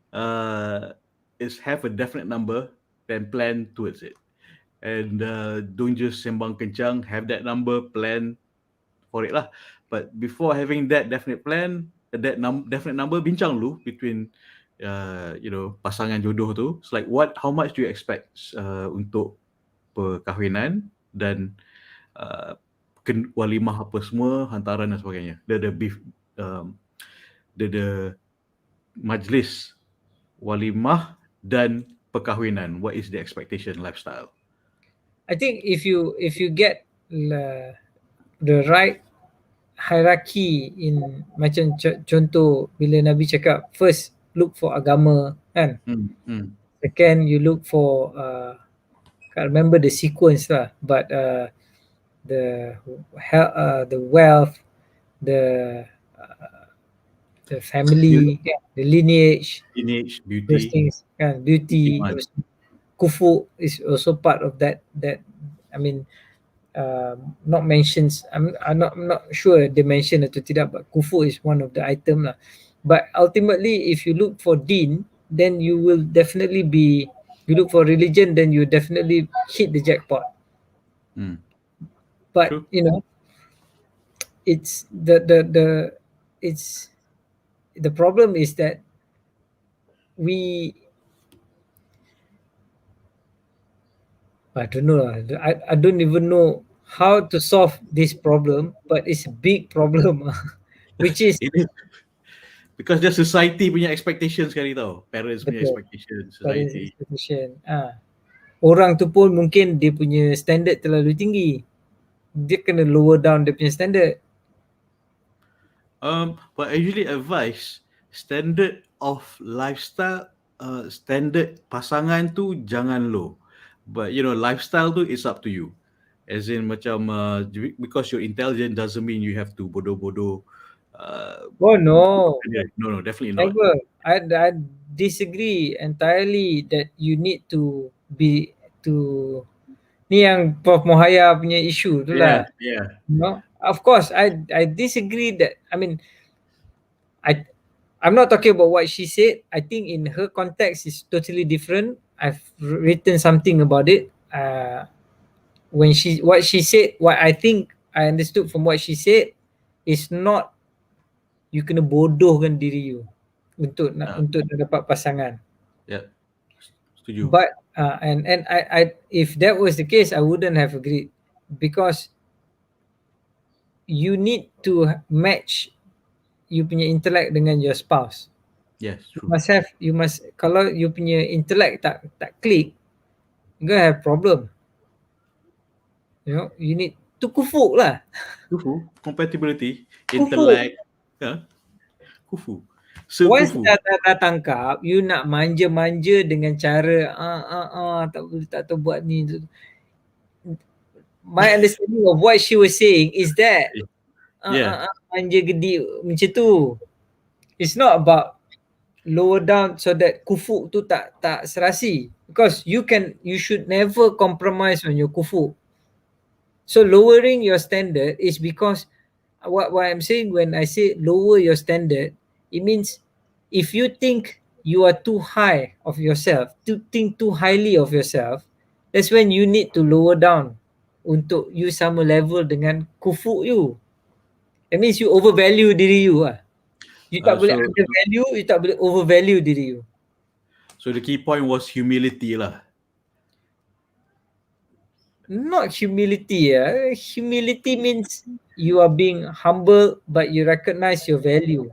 is have a definite number and plan towards it. And don't just sembang kencang, have that number, plan for it lah. But before having that definite plan, definite number, bincang dulu between pasangan jodoh tu. It's like how much do you expect untuk perkahwinan dan walimah apa semua, hantaran dan sebagainya. The majlis walimah dan perkahwinan. What is the expectation lifestyle? I think if you get the right hierarchy in, macam contoh bila Nabi cakap first look for agama kan. Second you look for can't remember the sequence lah, but the wealth, the family, the lineage, beauty, those things kan, beauty, kufu is also part of that. I mean, not mentions. I'm not sure they mention atau tidak, but kufu is one of the item lah. But ultimately, if you look for deen, then you will definitely be. You look for religion, then you definitely hit the jackpot. But true. It's the problem is that I don't know. I don't even know how to solve this problem, but it's a big problem, which is because the society punya expectation sekali tau, parents punya expectation, society. Orang tu pun mungkin dia punya standard terlalu tinggi. Dia kena lower down dia punya standard. But I usually advise standard of lifestyle, standard pasangan tu jangan low. But lifestyle tu is up to you. As in macam because you're intelligent doesn't mean you have to bodoh-bodoh. Oh no. No, definitely not. Never. I disagree entirely that you need to be to ni yang Prof Mohaya punya issue tu lah. Yeah. Of course, I disagree that. I mean, I'm not talking about what she said. I think in her context is totally different. I've written something about it. What she said, what I think I understood from what she said is not you kena bodohkan diri you untuk dapat pasangan. Yeah, setuju. But and I if that was the case, I wouldn't have agreed, because you need to match you punya intellect dengan your spouse. Yes, true. You must kalau you punya intellect tak click, you're gonna have problem. You need to kufu lah. Kufu, compatibility, intellect. Kufu. Once dah tangkap, you nak manja-manja dengan cara tak boleh, tak tahu buat ni. my understanding of what she was saying is that Yeah. manja gedi macam tu. It's not about lower down so that kufu tu tak serasi, because you should never compromise on your kufu. So lowering your standard is because what I'm saying when I say lower your standard, it means if you think you are too high of yourself, to think too highly of yourself, that's when you need to lower down untuk you sama level dengan kufu you. That means you overvalue diri you lah. You tak boleh undervalue, you tak boleh overvalue diri you. So the key point was humility lah. Not humility. Humility means you are being humble, but you recognize your value.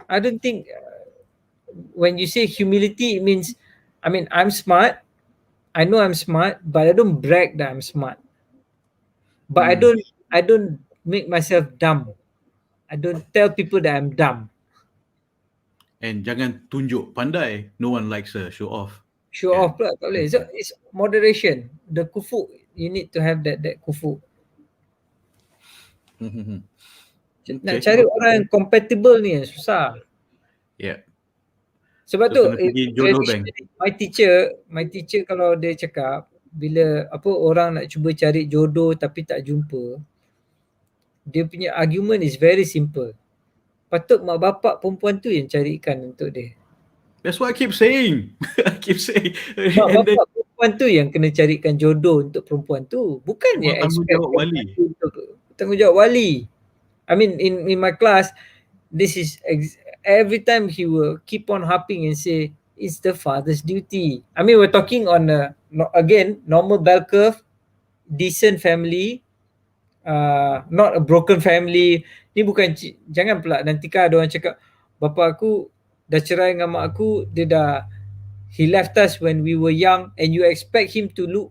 I don't think when you say humility, it means, I mean, I'm smart. I know I'm smart, but I don't brag that I'm smart. But I don't make myself dumb. I don't tell people that I'm dumb. And jangan tunjuk pandai. No one likes a show off. Show off pula tak boleh. So it's moderation. The kufu, you need to have that kufu. Nak cari orang yang compatible ni susah. Yeah. Sebab tu Jodoh bank. my teacher kalau dia cakap bila orang nak cuba cari jodoh tapi tak jumpa, dia punya argument is very simple. Patut mak bapak perempuan tu yang carikan untuk dia. That's what I keep saying. Mak bapak perempuan tu yang kena carikan jodoh untuk perempuan tu. Bukannya tanggungjawab wali. Tanggungjawab wali. I mean in my class, this is every time he will keep on harping and say it's the father's duty. I mean we're talking on again normal bell curve, decent family, not a broken family. Ni bukan, jangan pula nanti kan ada orang cakap bapa aku dah cerai dengan mak aku, he left us when we were young and you expect him to look.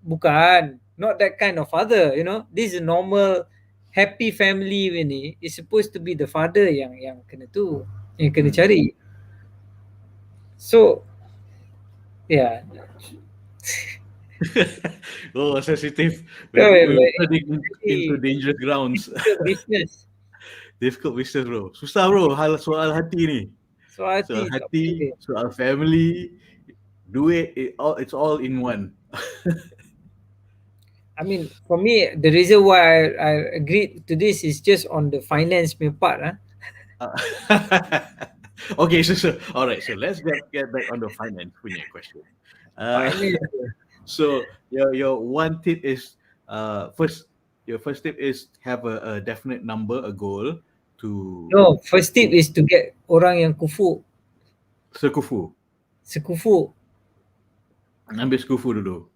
Bukan, not that kind of father, you know. This is a normal happy family ni. It's supposed to be the father yang kena tu, yang kena cari. So yeah. Sensitive. Into dangerous grounds. Business. Difficult business bro. Susah bro soal hati ni. Soal hati, soal family, duit, it's all in one. I mean, for me, the reason why I agreed to this is just on the finance part. Okay, so all right. So let's get back on the finance punya question. So your one tip is your first tip is have a definite number, a goal to. No, first tip is to get orang yang kufu. Sekufu. Ambil sekufu dulu.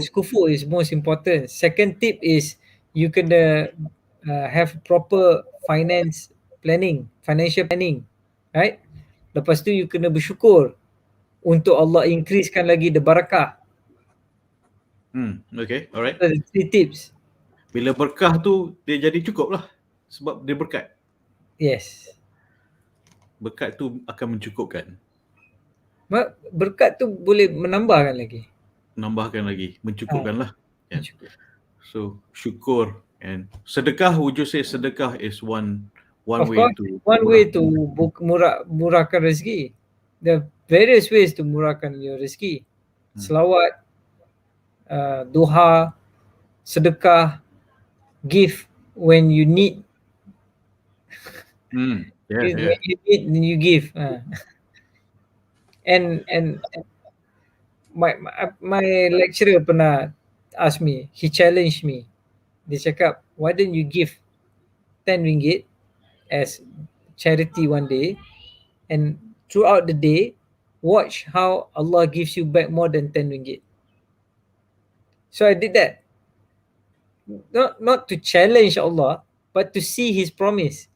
Sekufu is most important. Second tip is you kena have proper financial planning, right? Lepas tu you kena bersyukur untuk Allah increasekan lagi the barakah. Okay, alright. So, 3 tips. Bila berkah tu dia jadi cukup lah sebab dia berkat. Yes. Berkat tu akan mencukupkan. Berkat tu boleh menambahkan lagi. Mencukupkan lah. Yeah. So syukur and sedekah. Would you say sedekah is one of way course, to way to murahkan rezeki. There are various ways to murahkan your rezeki. Selawat, doha, sedekah, give when you need. Yeah. When you need, you give. And my lecturer pernah ask me, he challenged me. Dia cakap, why don't you give 10 ringgit as charity one day, and throughout the day watch how Allah gives you back more than 10 ringgit. So I did that, not to challenge Allah, but to see his promise.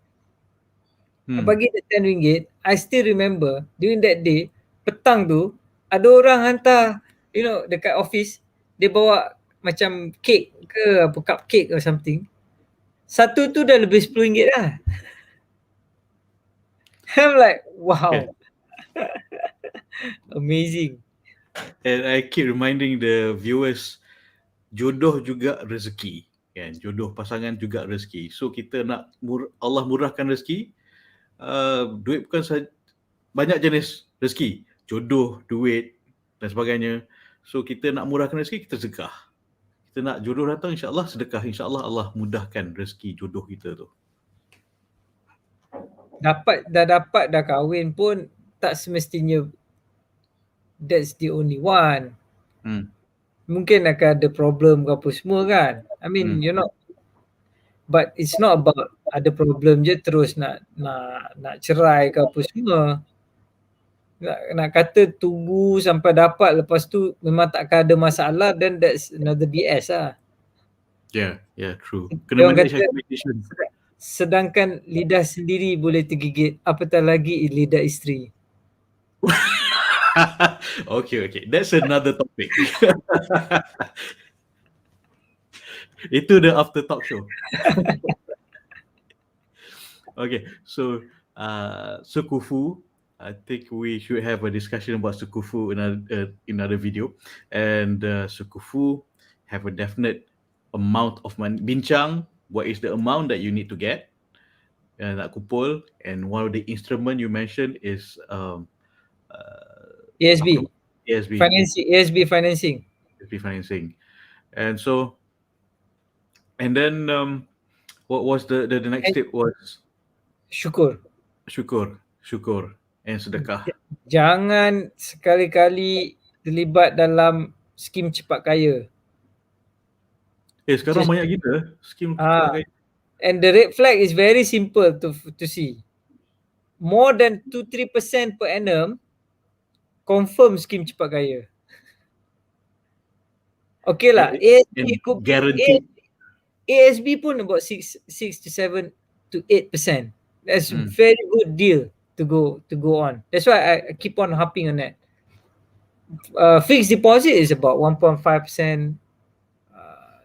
I bagi the 10 ringgit. I still remember during that day, petang tu ada orang hantar, you know, dekat office, dia bawa macam cake ke apa, cupcake or something. Satu tu dah lebih 10 ringgit lah. I'm like, wow. Amazing. And I keep reminding the viewers jodoh juga rezeki, kan? Jodoh pasangan juga rezeki. So kita nak Allah murahkan rezeki. Duit bukan banyak jenis rezeki, jodoh, duit dan sebagainya. So kita nak murahkan rezeki, kita sedekah. Kita nak jodoh datang, insya-Allah sedekah, insya-Allah Allah mudahkan rezeki jodoh kita tu. Dapat dah kahwin pun tak semestinya that's the only one. Mungkin akan ada problem ke apa semua kan. I mean, you're not, but it's not about ada problem je terus nak cerai ke apa semua. Nak kata tunggu sampai dapat lepas tu memang takkan ada masalah, then that's another BS lah. Yeah, true. Kena manage expectation. Sedangkan lidah sendiri boleh tergigit, apatah lagi lidah isteri. Okay. That's another topic. Itu the after talk show. Okay, so sukufu, I think we should have a discussion about sukufu in another video. And sukufu have a definite amount of money. Bincang, what is the amount that you need to get? Nak kumpul. And one of the instrument you mentioned is ASB. ASB financing. And so, and then what was the next step was? Syukur and sedekah. Jangan sekali-kali terlibat dalam skim cepat kaya. Sekarang banyak gila skim cepat kaya. And the red flag is very simple to see. More than 2-3% per annum confirm skim cepat kaya. Okay lah, ASB could guaranteed. ASB pun about 6 to 7 to 8%. That's very good deal to go on. That's why I keep on harping on that. Fixed deposit is about 1.5%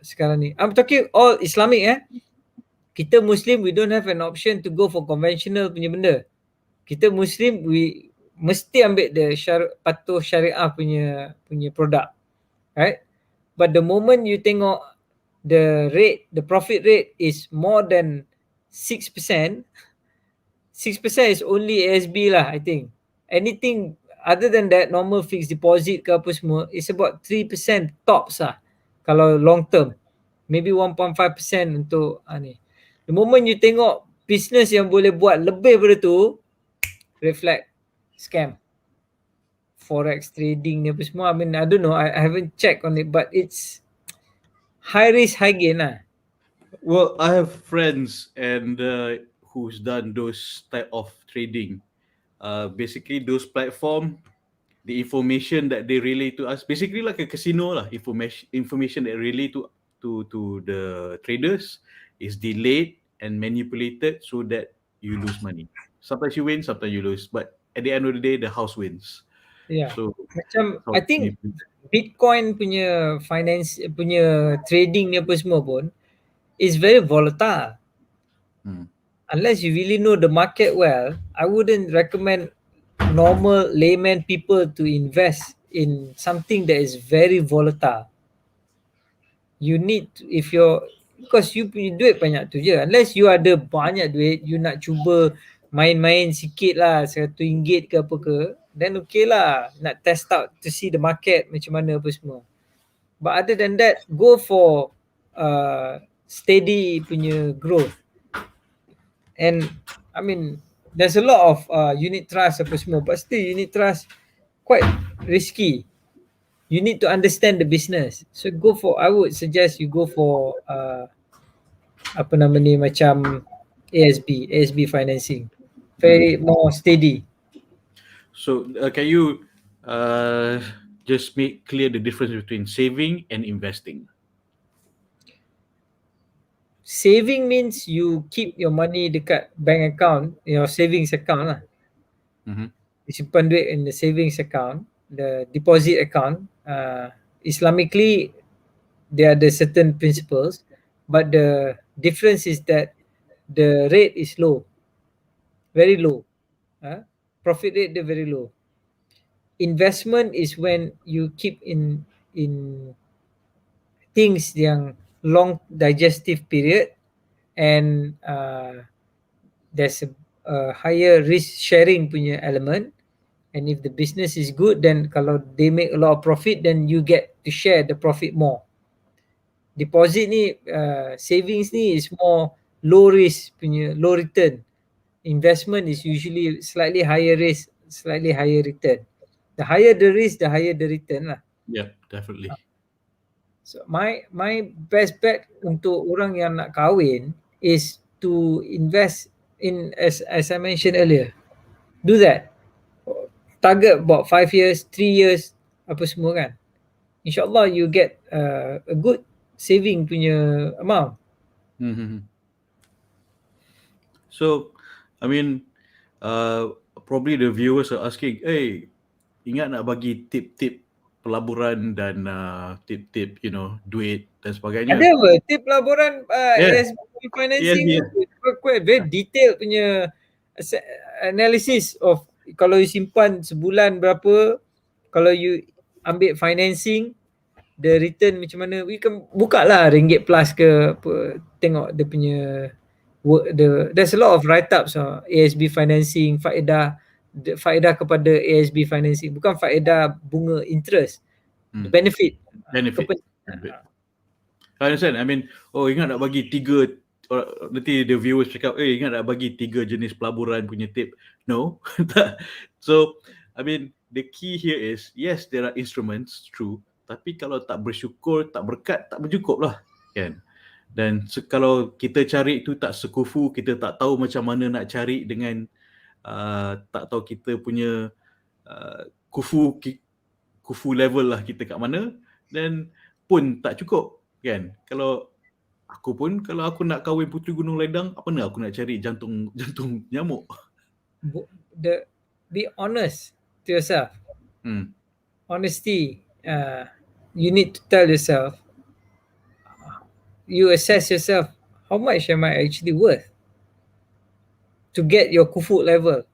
sekarang ni. I'm talking all Islamic Kita Muslim, we don't have an option to go for conventional punya benda. Kita Muslim, we mesti ambil the patuh syariah punya produk. Right? But the moment you tengok the profit rate is more than 6%, 6% is only ASB lah, I think. Anything other than that, normal fixed deposit ke apa semua, is about 3% tops lah. Kalau long term, maybe 1.5% untuk ni. The moment you tengok business yang boleh buat lebih daripada tu, red flag, scam, forex trading ni apa semua. I mean, I don't know, I haven't checked on it, but it's high risk, high gain lah. Well, I have friends and who's done those type of trading. Basically, those platform, the information that they relay to us, basically like a casino lah. Information that relay to the traders is delayed and manipulated so that you lose money. Sometimes you win, sometimes you lose. But at the end of the day, the house wins. Yeah. So macam I think Bitcoin punya finance punya trading ni apa semua pun is very volatile. Unless you really know the market well, I wouldn't recommend normal layman people to invest in something that is very volatile. You need to, because you punya duit banyak tu je. Unless you ada banyak duit, you nak cuba main-main sikit lah, RM100 ke apa ke, then okay lah, nak test out to see the market macam mana apa semua. But other than that, go for steady punya growth. And I mean, there's a lot of unit trust apa semua, but still unit trust quite risky. You need to understand the business. So I would suggest you go for apa nama ni, macam ASB financing. Very more steady. So can you just make clear the difference between saving and investing? Saving means you keep your money dekat bank account, your savings account lah. You simpan duit in the savings account, the deposit account. Islamically, there are the certain principles, but the difference is that the rate is low, very low. Profit rate dia very low. Investment is when you keep in things yang long digestive period, and there's a higher risk sharing punya element. And if the business is good, then kalau they make a lot of profit, then you get to share the profit more. Deposit ni, savings ni is more low risk punya, low return. Investment is usually slightly higher risk, slightly higher return. The higher the risk, the higher the return lah. Yeah, definitely. So my best bet untuk orang yang nak kahwin is to invest in, as I mentioned earlier, do that. Target about 5 years, 3 years, apa semua kan. InsyaAllah you get a good saving punya amount. Mm-hmm. So, I mean, probably the viewers are asking, hey, ingat nak bagi tip-tip pelaburan dan tip-tip, duit dan sebagainya. Ada apa? Tip pelaburan Yeah. ASB financing, Yeah. quite very detailed punya analysis of kalau you simpan sebulan berapa, kalau you ambil financing, the return macam mana. We can buka lah Ringgit Plus ke apa, tengok dia punya work. There's a lot of write-ups ASB financing, faedah kepada ASB financing, bukan faedah bunga interest, the benefit. I understand. I mean, ingat nak bagi 3, nanti the viewers cakap, ingat nak bagi 3 jenis pelaburan punya tip. No. So, I mean, the key here is, yes, there are instruments, true. Tapi kalau tak bersyukur, tak berkat, tak bercukup lah. Kan? Dan kalau kita cari itu tak sekufu, kita tak tahu macam mana nak cari dengan tak tahu kita punya kufu level lah kita kat mana, dan pun tak cukup. Kan? Kalau aku nak kahwin Puteri Gunung Ledang, apa nak aku nak cari jantung nyamuk? Be honest to yourself. Honesty. You need to tell yourself, you assess yourself, how much am I actually worth to get your kufu level?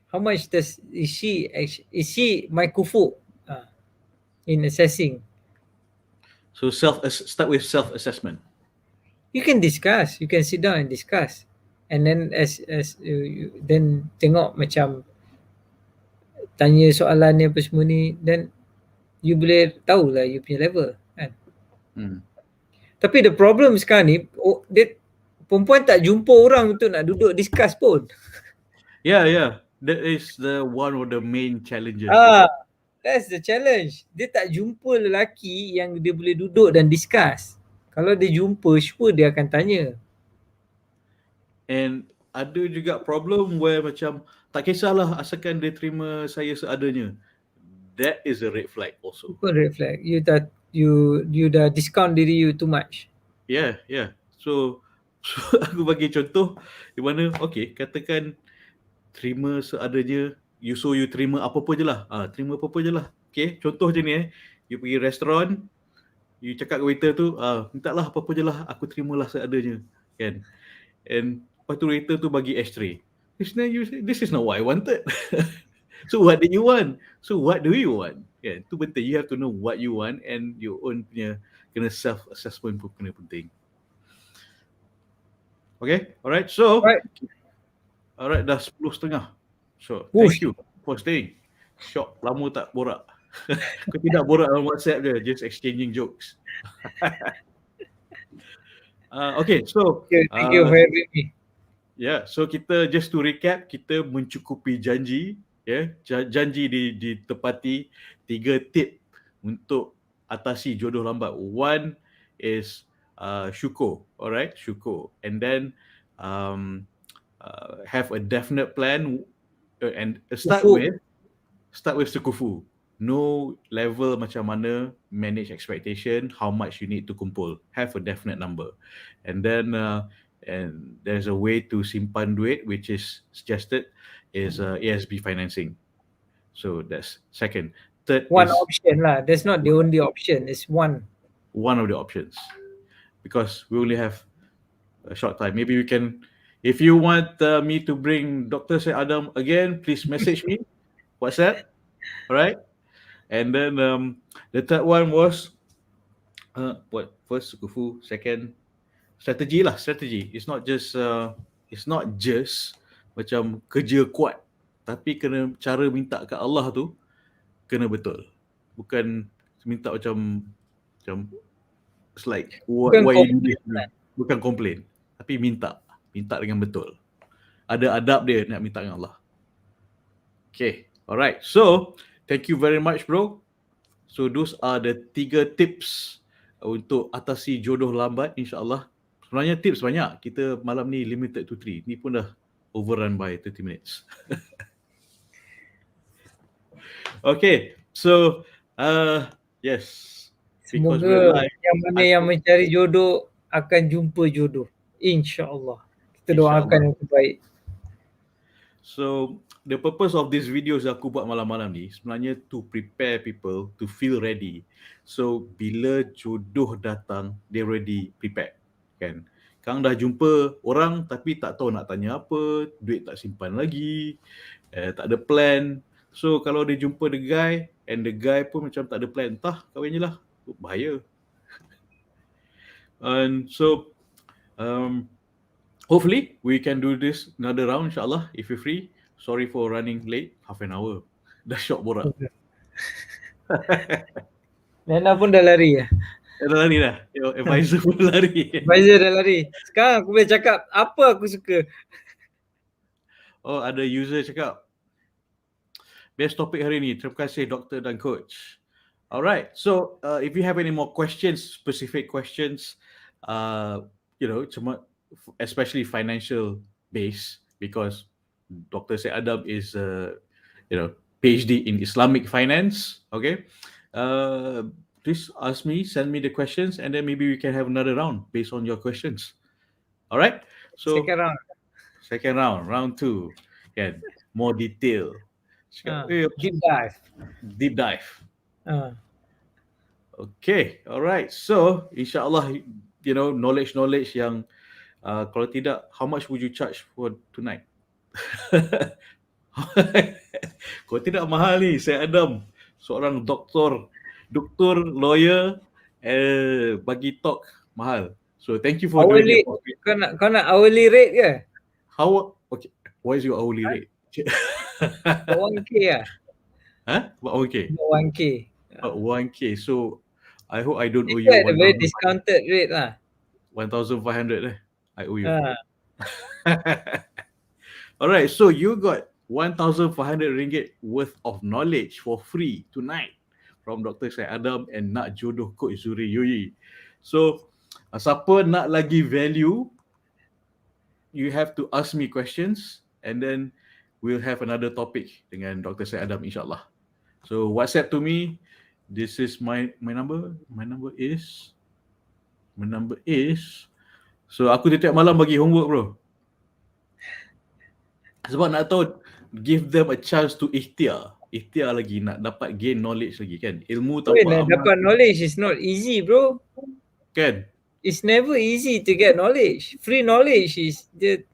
How much is she my kufu in assessing? So start with self-assessment. You can discuss, you can sit down and discuss, and then then tengok macam tanya soalan ni apa semua ni, then you boleh tahulah you punya level kan. Tapi the problem sekarang ni, perempuan tak jumpa orang untuk nak duduk discuss pun. Yeah. That is one of the main challenges. That's the challenge. Dia tak jumpa lelaki yang dia boleh duduk dan discuss. Kalau dia jumpa, sure dia akan tanya. And ada juga problem where macam tak kisahlah asalkan dia terima saya seadanya. That is a red flag also. Bukan red flag. You dah discount diri you too much. Yeah. So aku bagi contoh di mana, katakan terima seadanya, you terima apa-apa je lah. Terima apa-apa je lah. Okay, contoh je ni you pergi restoran, you cakap ke waiter tu, minta lah apa-apa je lah, aku terimalah seadanya. Kan? And lepas tu waiter tu bagi ashtray. This is not what I wanted. So what did you want? So what do you want? Kan? Tu penting. You have to know what you want, and your own punya kena self-assessment pun kena penting. Okay? Alright. So, alright, dah 10:30. So, thank you for staying. Syok, lama tak borak. Kau tidak borak dalam WhatsApp je, just exchanging jokes. Okay, so thank you for having me. Yeah, so kita just to recap, kita mencukupi janji, janji ditepati. 3 tip untuk atasi jodoh lambat. 1 is syukur, alright, syukur. And then have a definite plan, and start with sekufu. Know level macam mana, manage expectation, how much you need to kumpul. Have a definite number. And then and there's a way to simpan duit, which is suggested is ASB financing. So that's second. Third one is option lah. That's not the only option. It's one of the options, because we only have a short time. Maybe we can, if you want me to bring Dr. Syed Adam again, please message me, WhatsApp. All right. And then the third one was what? First kufu, second strategi lah, strategi. It's not just macam kerja kuat, tapi kena cara minta kat Allah tu kena betul. Bukan minta macam it's like Bukan why you do komplain this? Bukan komplain, tapi minta dengan betul. Ada adab dia nak minta dengan Allah. Okay, alright. So, thank you very much bro. So, those are the 3 tips untuk atasi jodoh lambat, insyaAllah. Sebenarnya tips banyak. Kita malam ni limited to 3. Ni pun dah overrun by 30 minutes. Okay, so yes. Because we're Semoga live, yang mana yang mencari jodoh akan jumpa jodoh. InsyaAllah. Kita doakan yang terbaik. So, the purpose of this videos aku buat malam-malam ni sebenarnya to prepare people to feel ready. So, bila jodoh datang, they already prepared. Kan? Kang dah jumpa orang tapi tak tahu nak tanya apa, duit tak simpan lagi, tak ada plan. So, kalau dia jumpa the guy and the guy pun macam tak ada plan, entah kahwin je lah. Bahaya. And so, hopefully we can do this another round insyaAllah if you're free. Sorry for running late, half an hour. Dah syok borak. Nana pun dah lari ya. Dah lari dah. Advisor pun lari. Advisor dah lari. Sekarang aku boleh cakap apa aku suka. Oh, ada user cakap, best topik hari ni. Terima kasih doktor dan coach. Alright, so if you have any more questions, specific questions, especially financial base, because Dr. Syed Adam is, PhD in Islamic finance. Okay, please ask me, send me the questions, and then maybe we can have another round based on your questions. All right. So second round, round 2, can more detail. Deep dive. Okay, alright. So, insyaAllah, knowledge yang kalau tidak, how much would you charge for tonight? Kalau tidak mahal ni, Syed Adam, seorang doktor, lawyer, bagi talk mahal. So, thank you for doing it. Kau nak hourly rate ke? Okay, what is your hourly rate? 1K lah. Huh? 1K? 1K. 1K. So, I hope I don't owe you a very discounted rate lah. 1,500 I owe you. Alright, so you got 1,500 ringgit worth of knowledge for free tonight from Dr. Syed Adam and NakJodoh Coach Zuhri. So, siapa nak lagi value, you have to ask me questions and then we'll have another topic dengan Dr. Syed Adam insyaAllah. So, WhatsApp to me. This is my number. My number is. So aku tiap malam bagi homework bro. Sebab nak tahu, give them a chance to ikhtiar lagi, nak dapat gain knowledge lagi kan. Ilmu tanpa amal. Dapat knowledge is not easy bro. Kan? It's never easy to get knowledge. Free knowledge is the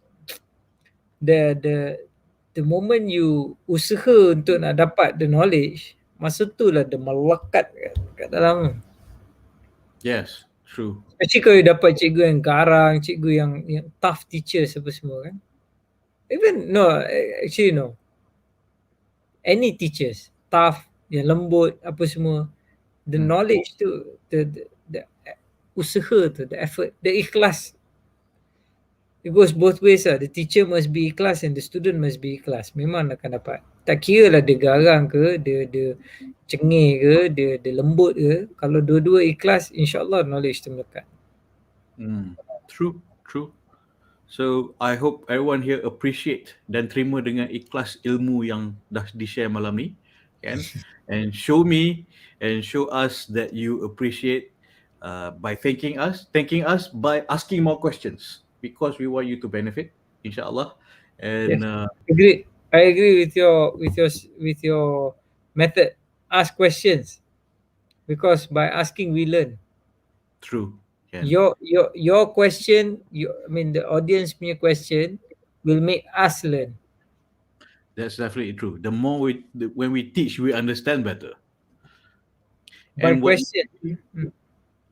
moment you usaha untuk nak dapat the knowledge, masa tu lah dia melekat kat dalam. Yes, true. Especially kalau you dapat cikgu yang garang, cikgu yang tough teachers apa semua kan. Actually no. Any teachers, tough, yang lembut apa semua. The knowledge tu, the usaha tu, the effort, the ikhlas. It goes both ways lah. The teacher must be ikhlas and the student must be ikhlas. Memang akan dapat. Tak kira lah dia garang ke, dia cengih ke, dia lembut ke. Kalau dua-dua ikhlas, insyaAllah knowledge tu melekat. True. So, I hope everyone here appreciate dan terima dengan ikhlas ilmu yang dah di-share malam ni. Kan? And show me and show us that you appreciate by thanking us by asking more questions. Because we want you to benefit, insyaAllah. And yes. I agree with your method. Ask questions, because by asking we learn. True. Yeah. Your question, the audience punya question will make us learn. That's definitely true. The more when we teach, we understand better. By And what question.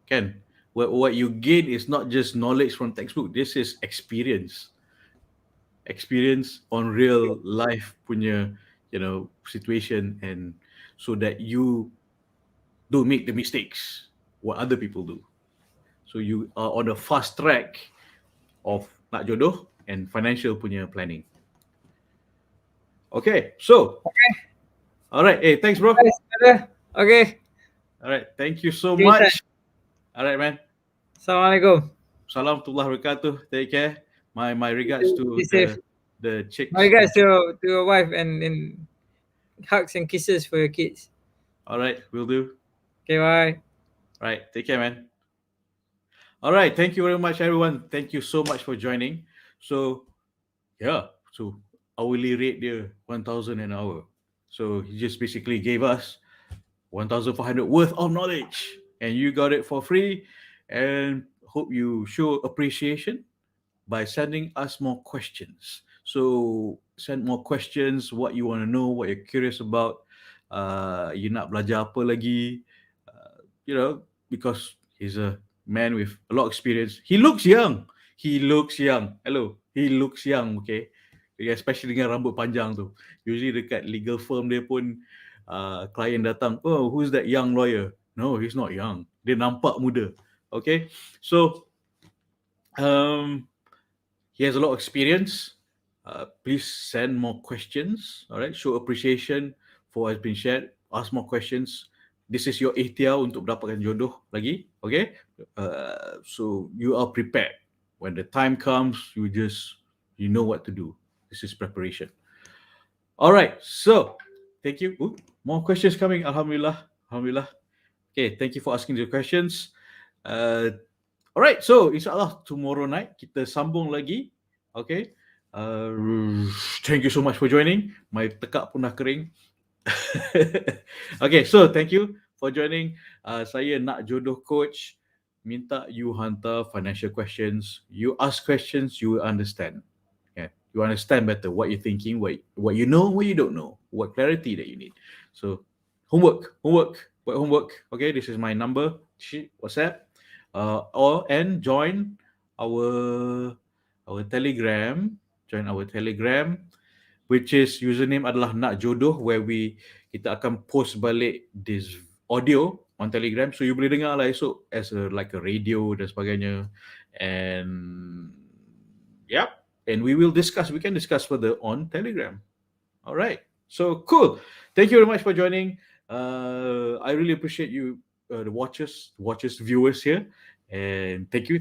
can what you gain is not just knowledge from textbook. This is experience on real life punya, situation, and so that you don't make the mistakes what other people do. So you are on a fast track of nak jodoh and financial punya planning. Okay, so all right. Hey, thanks, bro. Guys, brother. Okay. All right, thank you so See you much. All right, man. Assalamualaikum. Salam tullah wabarakatuh. Take care. My You regards too. to Be safe. the chicks. My regards to your wife and hugs and kisses for your kids. All right, will do. Okay, bye. All right, take care, man. All right, thank you very much, everyone. Thank you so much for joining. So, yeah, so hourly rate dia 1,000 an hour. So he just basically gave us 1,400 worth of knowledge, and you got it for free. And hope you show appreciation by sending us more questions. So send more questions, what you want to know, what you're curious about. You nak belajar apa lagi? Because he's a man with a lot of experience. He looks young. Hello, he looks young. Okay, especially dengan rambut panjang tu. Usually dekat legal firm dia pun, klien datang, oh, who's that young lawyer? No, he's not young. Dia nampak muda. Okay, so he has a lot of experience. Please send more questions. All right, show appreciation for what has been shared. Ask more questions. This is your ikhtiar untuk dapatkan jodoh lagi. Okay, so you are prepared. When the time comes, you know what to do. This is preparation. All right, so thank you. Ooh, more questions coming. Alhamdulillah. Okay, thank you for asking the questions. Alright, so insyaAllah tomorrow night kita sambung lagi. Okay. Thank you so much for joining. My tekak pun dah kering. Okay, so thank you for joining. Saya NakJodoh Coach. Minta you hantar financial questions. You ask questions, you will understand. Okay. You understand better what you're thinking, what you know, what you don't know, what clarity that you need. So homework. Okay, this is my number. WhatsApp. And join our Telegram. Join our Telegram, which is username adalah NakJodoh, where kita akan post balik this audio on Telegram, so you boleh dengar lah esok as like a radio dan sebagainya. And we can discuss further on Telegram. All right, so cool. Thank you very much for joining. I really appreciate you, the watchers, viewers here, and thank you.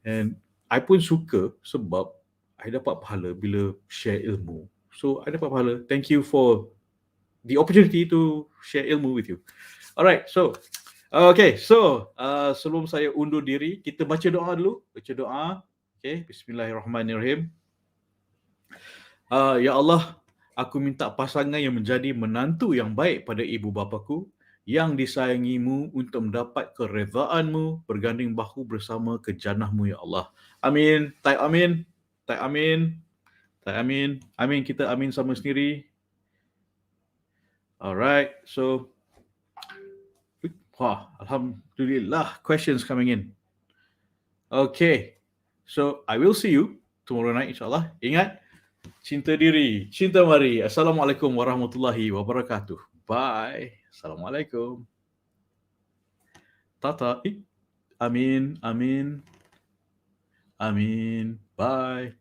And I pun suka sebab I dapat pahala bila share ilmu. So I dapat pahala. Thank you for the opportunity to share ilmu with you. Alright, so okay, so sebelum saya undur diri, kita baca doa dulu. Okay, bismillahirrahmanirrahim. Ya Allah, aku minta pasangan yang menjadi menantu yang baik pada ibu bapaku, yang disayangimu untuk mendapat keredaan-Mu, berganding bahu bersama ke jannah-Mu, ya Allah. Amin. Type amin. Amin, kita amin sama sendiri. Alright, so alhamdulillah, questions coming in. Okay, so I will see you tomorrow night, insyaAllah. Ingat, cinta diri, cinta mari. Assalamualaikum warahmatullahi wabarakatuh. Bye. Assalamualaikum. Tata. Amin. Bye.